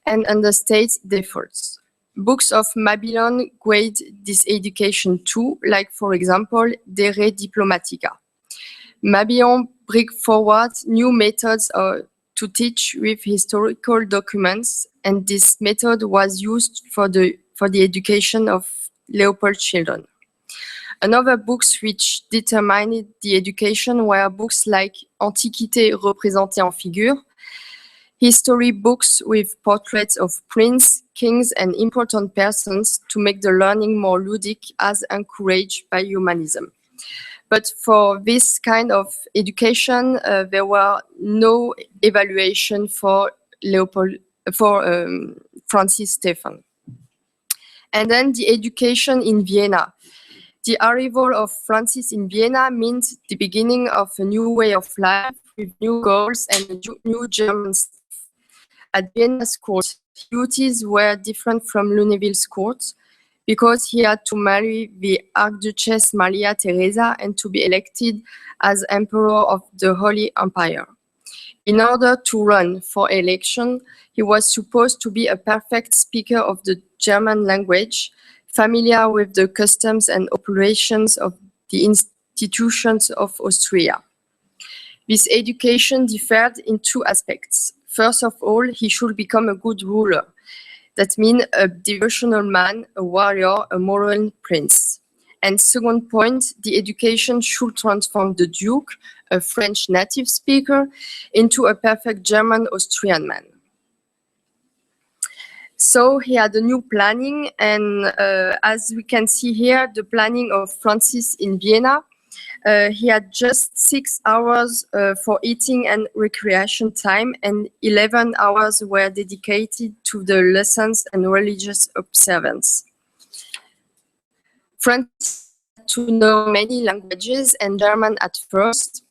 and understate their faults. Books of Babylon grade this education too, like, for example, De Re Diplomatica. Babylon bring forward new methods to teach with historical documents, and this method was used for the education of Leopold's children. Another books which determined the education were books like Antiquité représentée en figure, history books with portraits of princes, kings, and important persons to make the learning more ludic as encouraged by humanism. But for this kind of education, there were no evaluation for Francis Stephen. And then the education in Vienna. The arrival of Francis in Vienna means the beginning of a new way of life with new goals and a new German stuff. At Vienna's court, duties were different from Lunéville's court because he had to marry the Archduchess Maria Theresa and to be elected as Emperor of the Holy Empire. In order to run for election, he was supposed to be a perfect speaker of the German language, familiar with the customs and operations of the institutions of Austria. This education differed in two aspects. First of all, he should become a good ruler. That means a devotional man, a warrior, a moral prince. And second point, the education should transform the Duke, a French native speaker, into a perfect German-Austrian man. So he had a new planning, and as we can see here, the planning of Francis in Vienna, he had just 6 hours for eating and recreation time, and 11 hours were dedicated to the lessons and religious observance. Francis had to know many languages and German at first.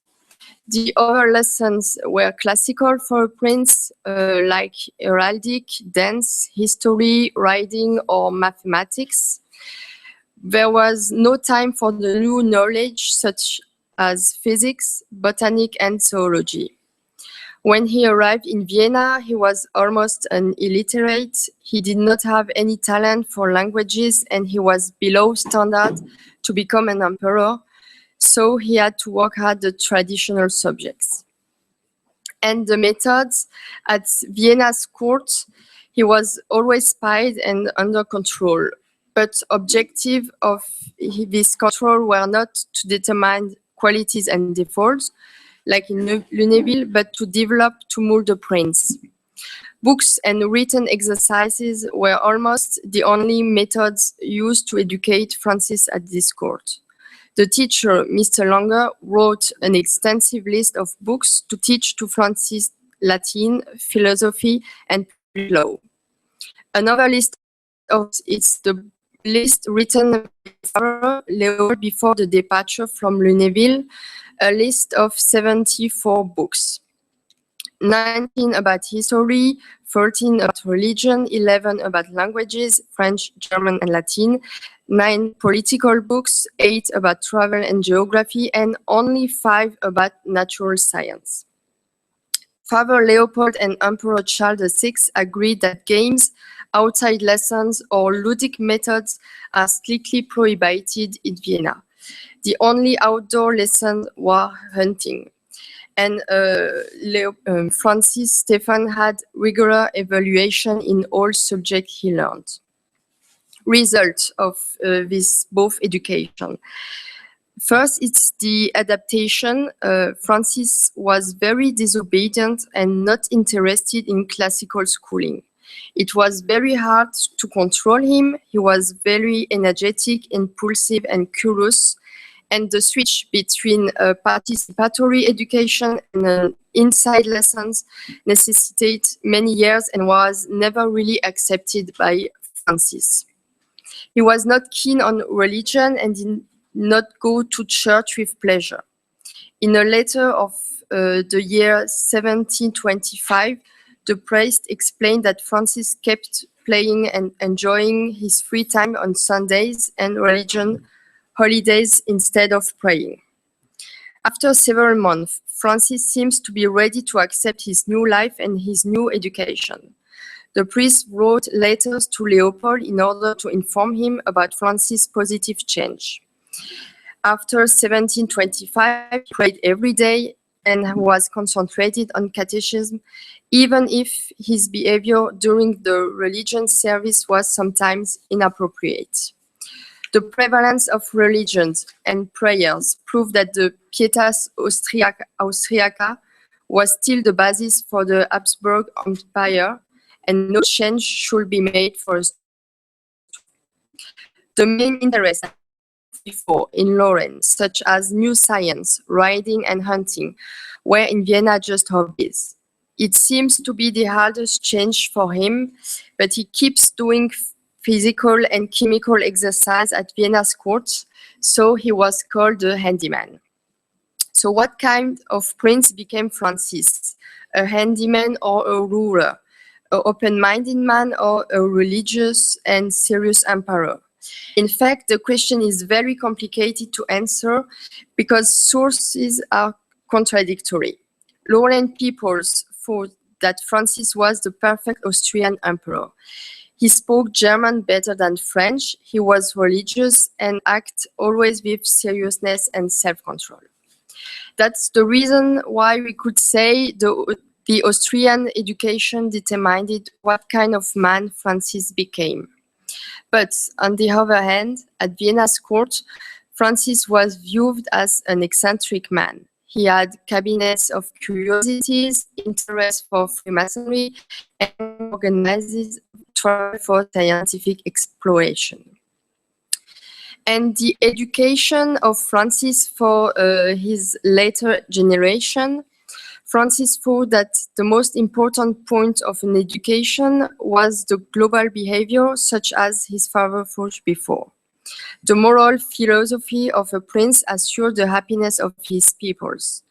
The other lessons were classical for a prince, like heraldic, dance, history, writing, or mathematics. There was no time for the new knowledge such as physics, botany, and zoology. When he arrived in Vienna, he was almost an illiterate. He did not have any talent for languages, and he was below standard to become an emperor. So he had to work at the traditional subjects. And the methods at Vienna's court, he was always spied and under control. But objective of this control were not to determine qualities and defaults, like in Lunéville, but to develop, to mold the prince. Books and written exercises were almost the only methods used to educate Francis at this court. The teacher, Mr. Langer, wrote an extensive list of books to teach to Francis Latin, philosophy, and law. Another list is the list written by Leopold before the departure from Lunéville, a list of 74 books. 19 about history, 13 about religion, 11 about languages, French, German, and Latin, 9 political books, 8 about travel and geography, and only 5 about natural science. Father Leopold and Emperor Charles VI agreed that games, outside lessons, or ludic methods are strictly prohibited in Vienna. The only outdoor lessons were hunting. And Francis Stephen had regular evaluation in all subjects he learned. Result of this both education. First, it's the adaptation. Francis was very disobedient and not interested in classical schooling. It was very hard to control him. He was very energetic, impulsive, and curious. And the switch between participatory education and inside lessons necessitated many years and was never really accepted by Francis. He was not keen on religion and did not go to church with pleasure. In a letter of the year 1725, the priest explained that Francis kept playing and enjoying his free time on Sundays, and religion holidays instead of praying. After several months, Francis seems to be ready to accept his new life and his new education. The priest wrote letters to Leopold in order to inform him about Francis' positive change. After 1725, he prayed every day and was concentrated on catechism, even if his behavior during the religion service was sometimes inappropriate. The prevalence of religions and prayers proved that the Pietas Austriaca was still the basis for the Habsburg Empire, and no change should be made for us. The main interests before in Lorraine, such as new science, riding and hunting, were in Vienna just hobbies. It seems to be the hardest change for him, but he keeps doing physical and chemical exercise at Vienna's court, so he was called the handyman. So what kind of prince became Francis? A handyman or a ruler? An open-minded man or a religious and serious emperor? In fact, the question is very complicated to answer because sources are contradictory. Lorraine peoples thought that Francis was the perfect Austrian emperor. He spoke German better than French, he was religious and acted always with seriousness and self-control. That's the reason why we could say the Austrian education determined what kind of man Francis became. But on the other hand, at Vienna's court, Francis was viewed as an eccentric man. He had cabinets of curiosities, interest for Freemasonry, and organized travel for scientific exploration. And the education of Francis for his later generation, Francis thought that the most important point of an education was the global behavior, such as his father thought before. The moral philosophy of a prince assured the happiness of his peoples.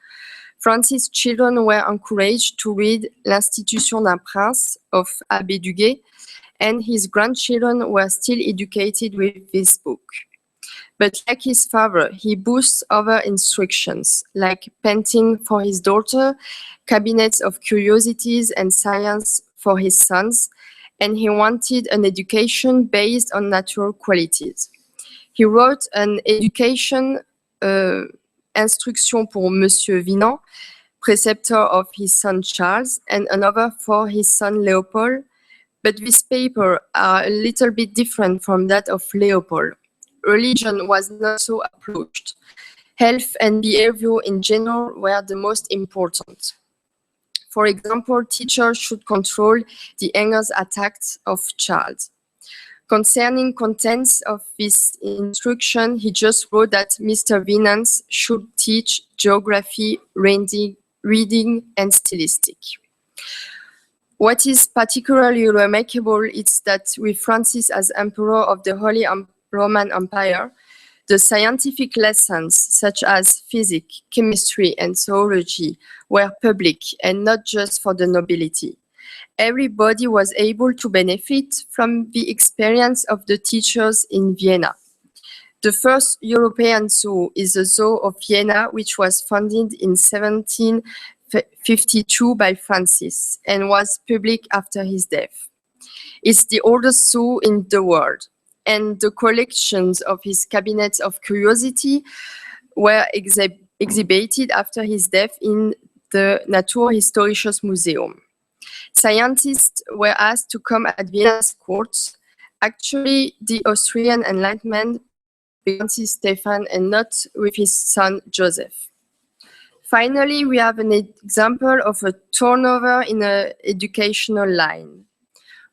Francis' children were encouraged to read L'Institution d'un Prince of Abbé Duguay, and his grandchildren were still educated with this book. But like his father, he boasts other instructions, like painting for his daughter, cabinets of curiosities and science for his sons, and he wanted an education based on natural qualities. He wrote an education instruction pour Monsieur Vinan, preceptor of his son Charles, and another for his son Leopold, but these papers are a little bit different from that of Leopold. Religion was not so approached. Health and behavior in general were the most important. For example, teachers should control the anger attacks of child. Concerning contents of this instruction, he just wrote that Mr. Vinans should teach geography, reading, and stylistic. What is particularly remarkable is that with Francis as emperor of the Holy Roman Empire, the scientific lessons such as physics, chemistry, and zoology were public and not just for the nobility. Everybody was able to benefit from the experience of the teachers in Vienna. The first European zoo is the Zoo of Vienna, which was founded in 1752 by Francis and was public after his death. It's the oldest zoo in the world, and the collections of his cabinets of curiosity were exhibited after his death in the Naturhistorisches Museum. Scientists were asked to come at Vienna's court. Actually, the Austrian Enlightenment began with Francis Stephen and not with his son Joseph. Finally, we have an example of a turnover in an educational line.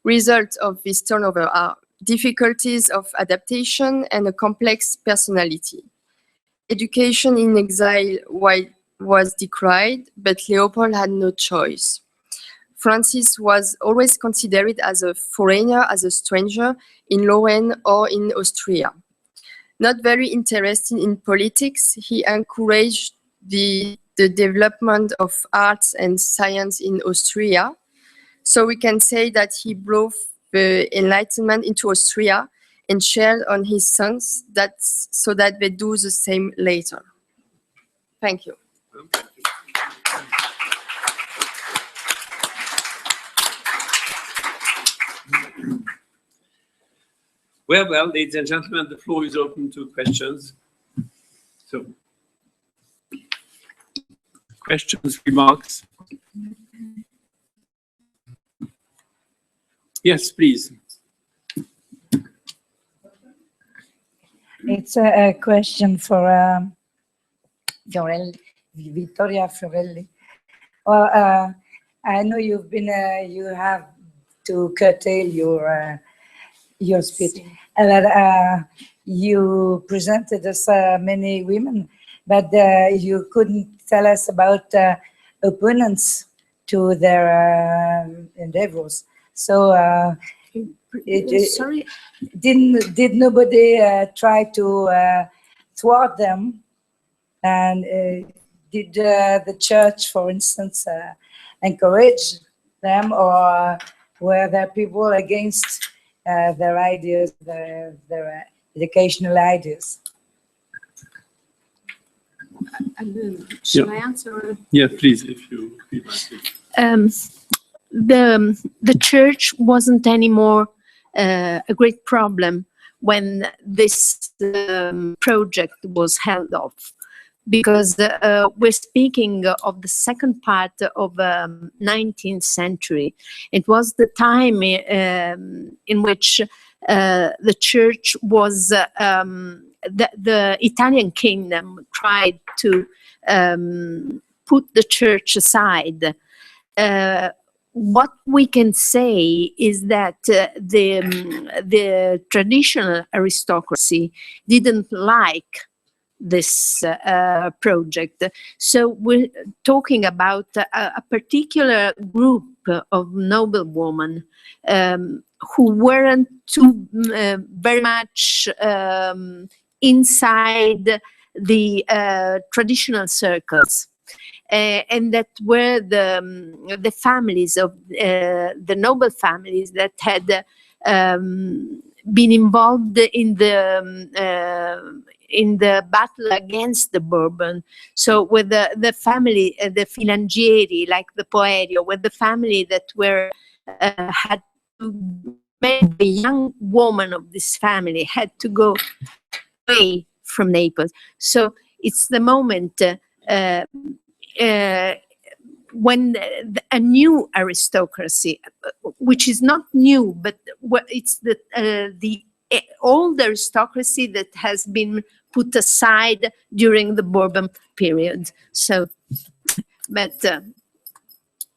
Results of this turnover are difficulties of adaptation and a complex personality. Education in exile was decried, but Leopold had no choice. Francis was always considered as a foreigner, as a stranger in Lorraine or in Austria. Not very interested in politics, he encouraged the development of arts and science in Austria. So we can say that he brought the Enlightenment into Austria and shared on his sons so that they do the same later. Thank you. Well, ladies and gentlemen, the floor is open to questions. So, questions, remarks? Yes, please. It's a question for Vittoria FIORELLI. Well, I know you've been, you have to curtail your speech, and you presented us many women, but you couldn't tell us about opponents to their endeavors. So, Sorry. did nobody try to thwart them? And did the church, for instance, encourage them, or were there people against their ideas, their educational ideas? Shall I answer? Yeah, please, if you feel like it. The church wasn't anymore a great problem when this project was held off, because we're speaking of the second part of 19th century. It was the time in which the church was, the Italian kingdom tried to put the church aside. What we can say is that the traditional aristocracy didn't like this project. So we're talking about a particular group of noblewomen who weren't too very much inside the traditional circles. And that were the families of the noble families that had been involved in the battle against the Bourbon. So with the family, the Filangieri, like the Poerio, with the family that were had to, the young woman of this family had to go away from Naples. So it's the moment when a new aristocracy, which is not new, but it's the old aristocracy that has been put aside during the Bourbon period. So, but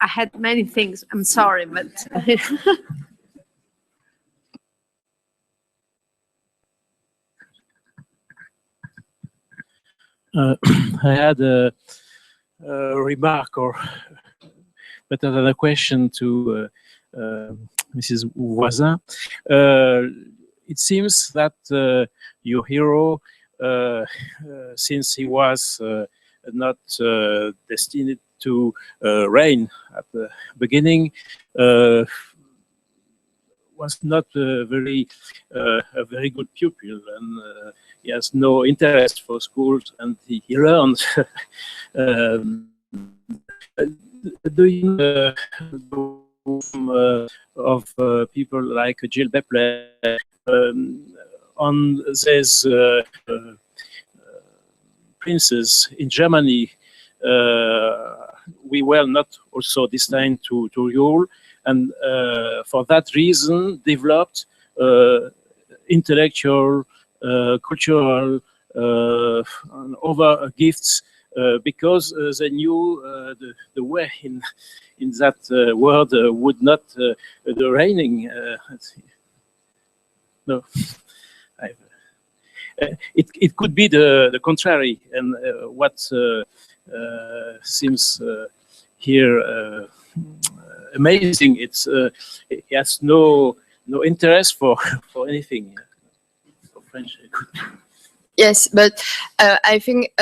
I had many things. I'm sorry, but. I had a remark, or better than a question, to Mrs. Voisin. It seems that your hero, since he was not destined to reign at the beginning, was not a very good pupil, and he has no interest for schools, and he learned. Do you know of people like Gilles Bepler on these princes in Germany? We were not also destined to rule, and for that reason developed intellectual, cultural, and other gifts, because they knew the way in that world would not the reigning. No, it could be the contrary, and what seems here amazing. It's he has no interest for anything. For French. Yes, but I think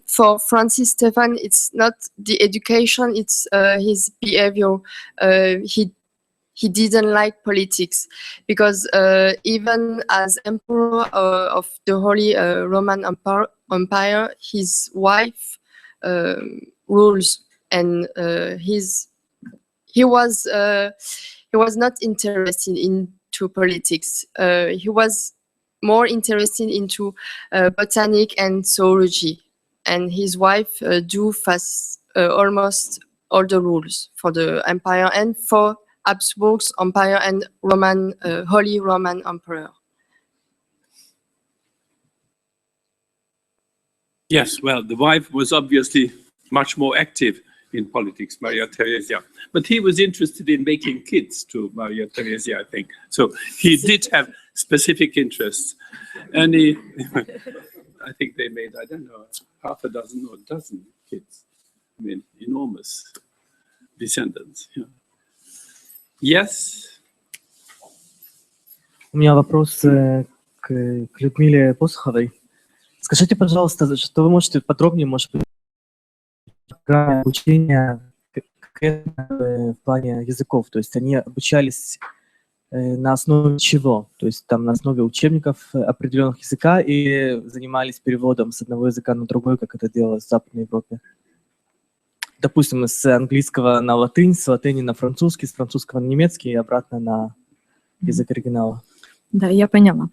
for Francis Stephen, it's not the education; it's his behavior. he didn't like politics, because even as emperor of the Holy Roman Empire, his wife rules, and he was not interested into politics. He was more interested into botanic and zoology, and his wife do almost all the rules for the empire and for Habsburg's empire and Holy Roman Emperor. Yes, well, the wife was obviously much more active in politics, Maria Theresia. But he was interested in making kids to Maria Theresia, I think. So he did have specific interests. And he, I think they made, I don't know, half a dozen or a dozen kids. I mean, enormous descendants. Yeah. Yes? У меня вопрос к Людмиле Посоховой. Скажите, пожалуйста, что вы можете подробнее, может быть, программы обучения в плане языков? То есть они обучались на основе чего? То есть там на основе учебников определенных языка и занимались переводом с одного языка на другой, как это делалось в Западной Европе? Допустим, с английского на латынь, с латыни на французский, с французского на немецкий и обратно на язык оригинала. Да, я поняла.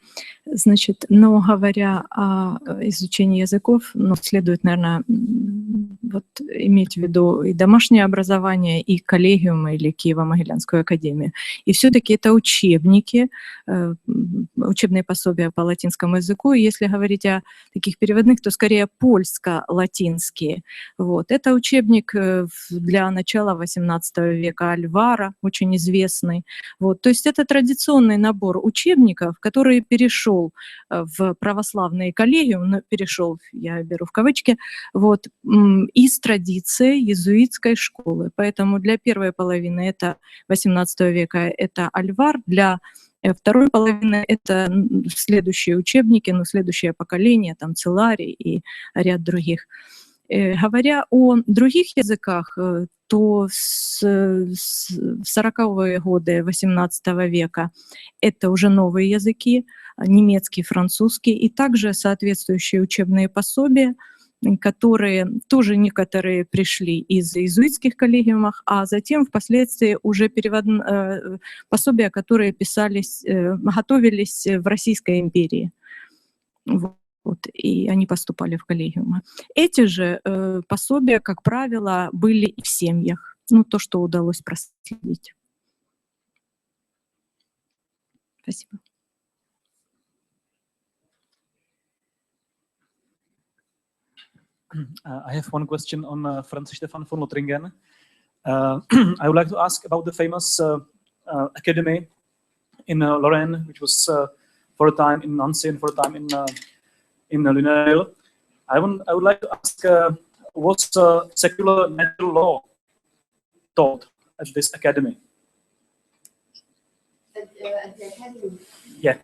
Значит, но говоря о изучении языков, ну, следует, наверное, вот иметь в виду и домашнее образование, и коллегиумы или Киево-Могилянскую академию. И все-таки это учебники, учебные пособия по латинскому языку. И если говорить о таких переводных, то скорее польско-латинские. Вот. Это учебник для начала XVIII века Альвара, очень известный. Вот. То есть это традиционный набор учебников, который перешел в православные коллегиум, но перешел, я беру в кавычки, вот, из традиции иезуитской школы. Поэтому для первой половины это XVIII века это Альвар, для второй половины это следующие учебники, но следующее поколение, там Целарий и ряд других. Говоря о других языках, то в 40-е годы XVIII века это уже новые языки, немецкий, французский, и также соответствующие учебные пособия, которые тоже некоторые пришли из иезуитских коллегиумов, а затем впоследствии уже пособия, которые писались, готовились в Российской империи. Вот, и они поступали в коллегиумы. Эти же пособия, как правило, были и в семьях. Ну, то, что удалось проследить. Спасибо. I have one question on Francis Stephen von Lorraine. I would like to ask about the famous academy in Lorraine, which was for a time in Nancy and for a time in Lyon. I would like to ask, was secular natural law taught at this academy? At the academy? Yeah,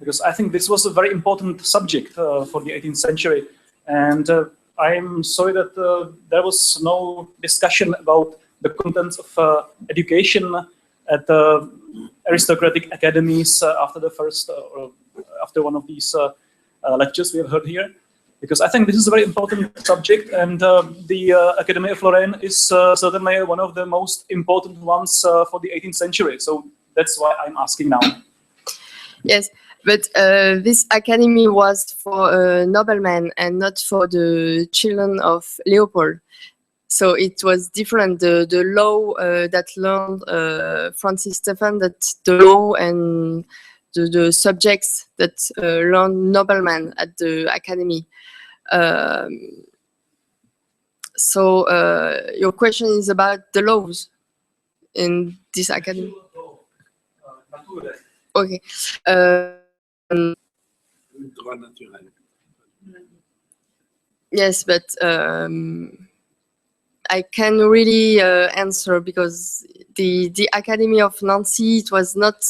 because I think this was a very important subject for the 18th century, and I'm sorry that there was no discussion about the contents of education at the aristocratic academies after the first, or after one of these lectures we have heard here, because I think this is a very important subject, and the Academy of Lorraine is certainly one of the most important ones for the 18th century. So that's why I'm asking now. Yes, but this academy was for noblemen and not for the children of Leopold. So it was different. The law that learned Francis Stephen, that the law and the subjects that learned noblemen at the academy. So your question is about the laws in this academy. Okay. Yes, but I can really answer, because the Academy of Nancy, it was not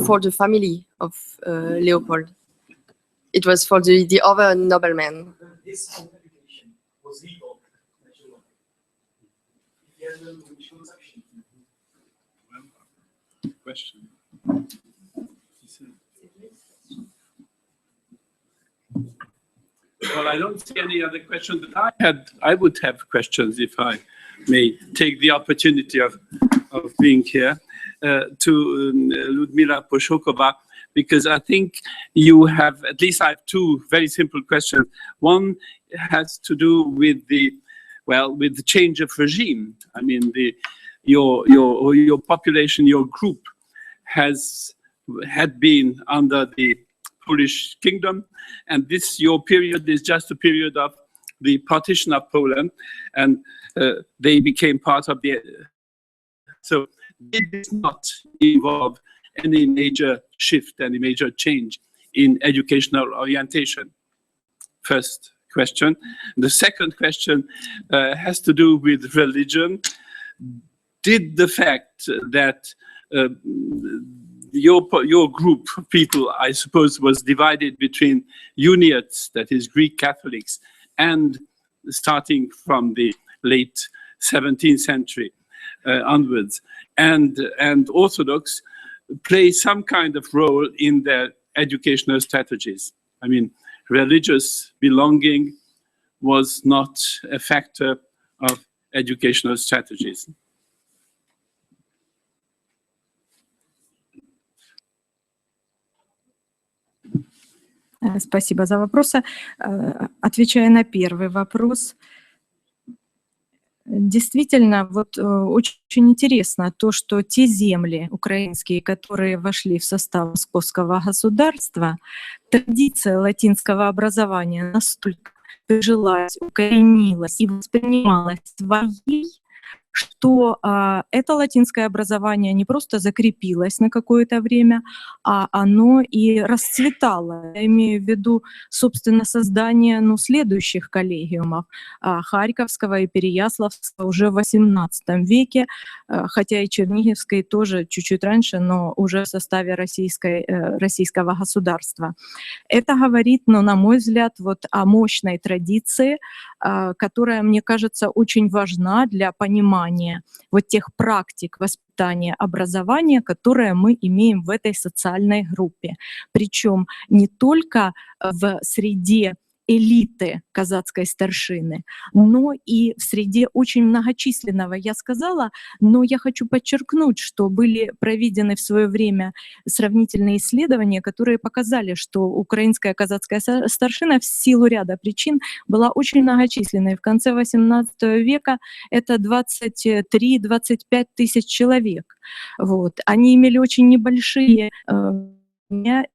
for the family of Leopold. It was for the other noblemen. This education was legal. question. Well, I don't see any other questions that I would have questions if I may take the opportunity of being here to Liudmila Poshohova, because I think you have, at least I have two very simple questions. One has to do with with the change of regime. I mean, your population, your group had been under the Polish kingdom, and your period is just a period of the partition of Poland, and they became part of the. So it did not involve any major shift, any major change in educational orientation. First question. The second question has to do with religion. Did the fact that your group of people, I suppose, was divided between Uniates, that is Greek Catholics, and starting from the late 17th century onwards, and Orthodox, play some kind of role in their educational strategies. I mean, religious belonging was not a factor of educational strategies. Спасибо за вопросы. Отвечая на первый вопрос, действительно, вот очень интересно то, что те земли украинские, которые вошли в состав московского государства, традиция латинского образования настолько прижилась, укоренилась и воспринималась своей, что это латинское образование не просто закрепилось на какое-то время, а оно и расцветало. Я имею в виду, собственно, создание следующих коллегиумов Харьковского и Переяславского уже в XVIII веке, хотя и Черниговской тоже чуть-чуть раньше, но уже в составе российского государства. Это говорит, на мой взгляд, о мощной традиции, которая, мне кажется, очень важна для понимания тех практик воспитания, образования, которые мы имеем в этой социальной группе. Причем не только в среде элиты казацкой старшины, но и в среде очень многочисленного, я сказала, но я хочу подчеркнуть, что были проведены в свое время сравнительные исследования, которые показали, что украинская казацкая старшина в силу ряда причин была очень многочисленной. В конце XVIII века это 23-25 тысяч человек. Они имели очень небольшие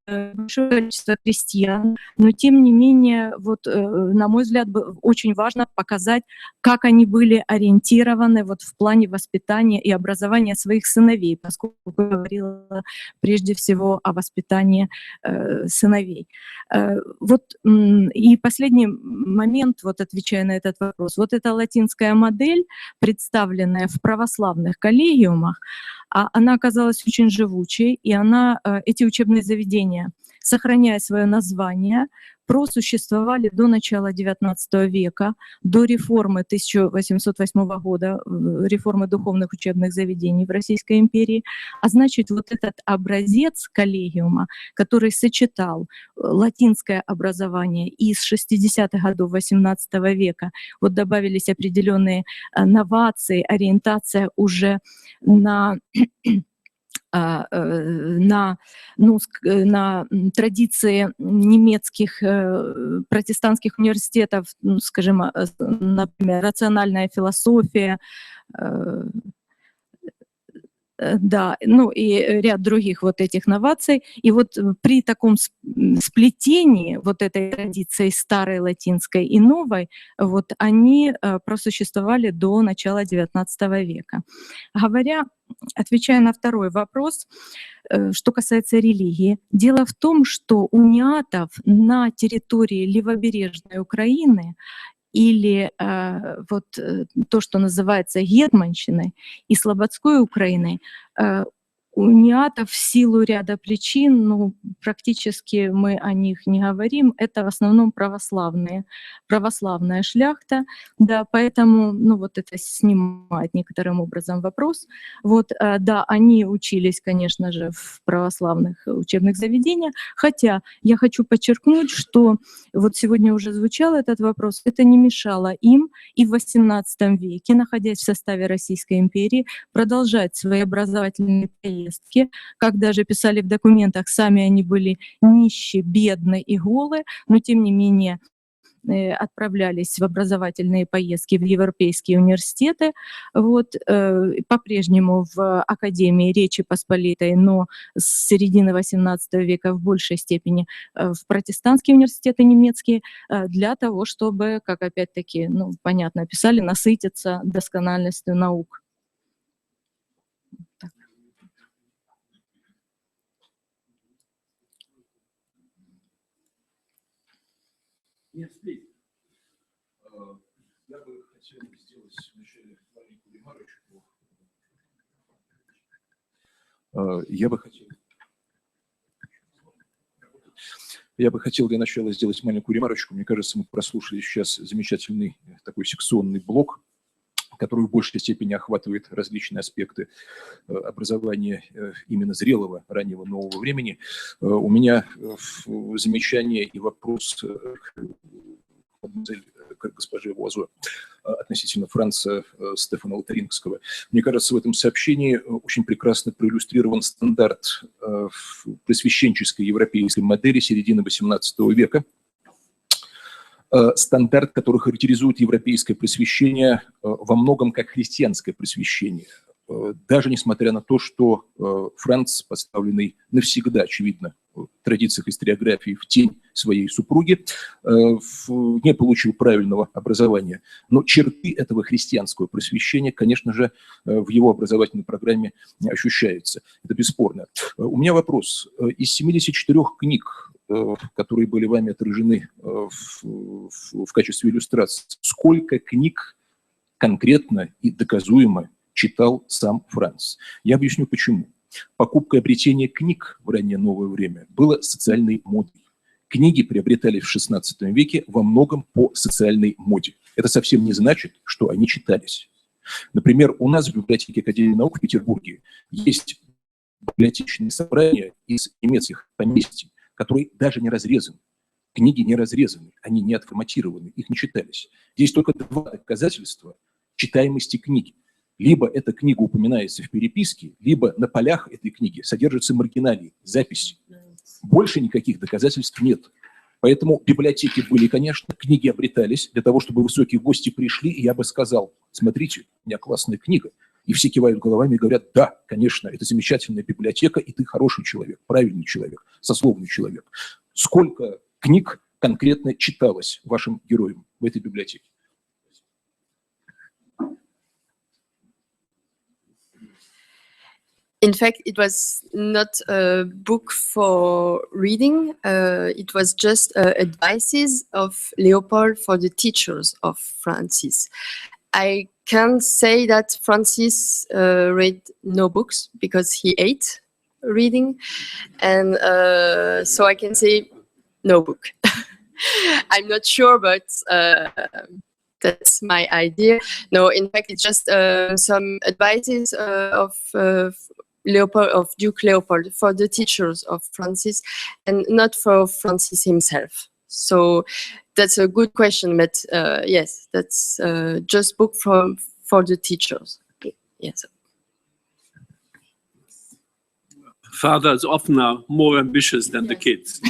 большое количество крестьян, но тем не менее, на мой взгляд, очень важно показать, как они были ориентированы в плане воспитания и образования своих сыновей, поскольку я говорила прежде всего о воспитании сыновей. И последний момент, отвечая на этот вопрос, эта латинская модель, представленная в православных коллегиумах, она оказалась очень живучей, и эти учебные заведения, сохраняя свое название, просуществовали до начала XIX века, до реформы 1808 года, реформы духовных учебных заведений в Российской империи. А значит, этот образец коллегиума, который сочетал латинское образование, и с 60-х годов XVIII века добавились определенные новации, ориентация уже на традиции немецких протестантских университетов, скажем, например, рациональная философия, и ряд других этих новаций. И при таком сплетении этой традиции старой латинской и новой, они просуществовали до начала XIX века. Отвечая на второй вопрос, что касается религии, дело в том, что униатов на территории левобережной Украины или то, что называется Гетманщиной и Слободской Украиной, униатов в силу ряда причин, ну, практически мы о них не говорим, это в основном православная шляхта, да, поэтому, ну, вот это снимает некоторым образом вопрос. Вот, да, они учились, конечно же, в православных учебных заведениях, хотя я хочу подчеркнуть, что вот сегодня уже звучал этот вопрос, это не мешало им и в XVIII веке, находясь в составе Российской империи, продолжать свои образовательные поездки. Как даже писали в документах, сами они были нищие, бедные и голые, но тем не менее отправлялись в образовательные поездки в европейские университеты, вот, по-прежнему в Академии Речи Посполитой, но с середины XVIII века в большей степени в протестантские университеты немецкие, для того, чтобы, как опять-таки, ну, понятно, писали, насытиться доскональностью наук. Так. Нет, встреть. Я бы хотел сделать вначале маленькую ремарочку. Я бы хотел для начала сделать маленькую ремарочку. Мне кажется, мы прослушали сейчас замечательный такой секционный блок, который в большей степени охватывает различные аспекты образования именно зрелого, раннего нового времени. У меня замечание и вопрос к госпоже Вуазо относительно Франца Стефана Лотарингского. Мне кажется, в этом сообщении очень прекрасно проиллюстрирован стандарт просвещенческой европейской модели середины XVIII века. Стандарт, который характеризует европейское просвещение во многом как христианское просвещение. Даже несмотря на то, что Франц, поставленный навсегда, очевидно, в традициях историографии в тень своей супруги, не получил правильного образования. Но черты этого христианского просвещения, конечно же, в его образовательной программе ощущаются. Это бесспорно. У меня вопрос. Из 74 книг, которые были вами отражены в качестве иллюстрации, сколько книг конкретно и доказуемо читал сам Франц? Я объясню почему. Покупка и обретение книг в раннее новое время было социальной модой. Книги приобретались в XVI веке во многом по социальной моде. Это совсем не значит, что они читались. Например, у нас в библиотеке Академии наук в Петербурге есть библиотечные собрания из немецких поместий, которые даже не разрезаны. Книги не разрезаны, они не отформатированы, их не читались. Есть только два доказательства читаемости книги. Либо эта книга упоминается в переписке, либо на полях этой книги содержатся маргиналии, записи. Больше никаких доказательств нет. Поэтому библиотеки были, конечно, книги обретались для того, чтобы высокие гости пришли, и я бы сказал: смотрите, у меня классная книга. И все кивают головами и говорят: да, конечно, это замечательная библиотека, и ты хороший человек, правильный человек, сословный человек. Сколько книг конкретно читалось вашим героям в этой библиотеке? In fact, it was not a book for reading. It was just advices of Leopold for the teachers of Francis. I can't say that Francis read no books because he ate reading. And so I can say no book. I'm not sure, but that's my idea. No, in fact, it's just some advices of Leopold, of Duke Leopold, for the teachers of Francis, and not for Francis himself. So that's a good question, but yes, that's just book for the teachers. Yes. Fathers often are more ambitious than the kids.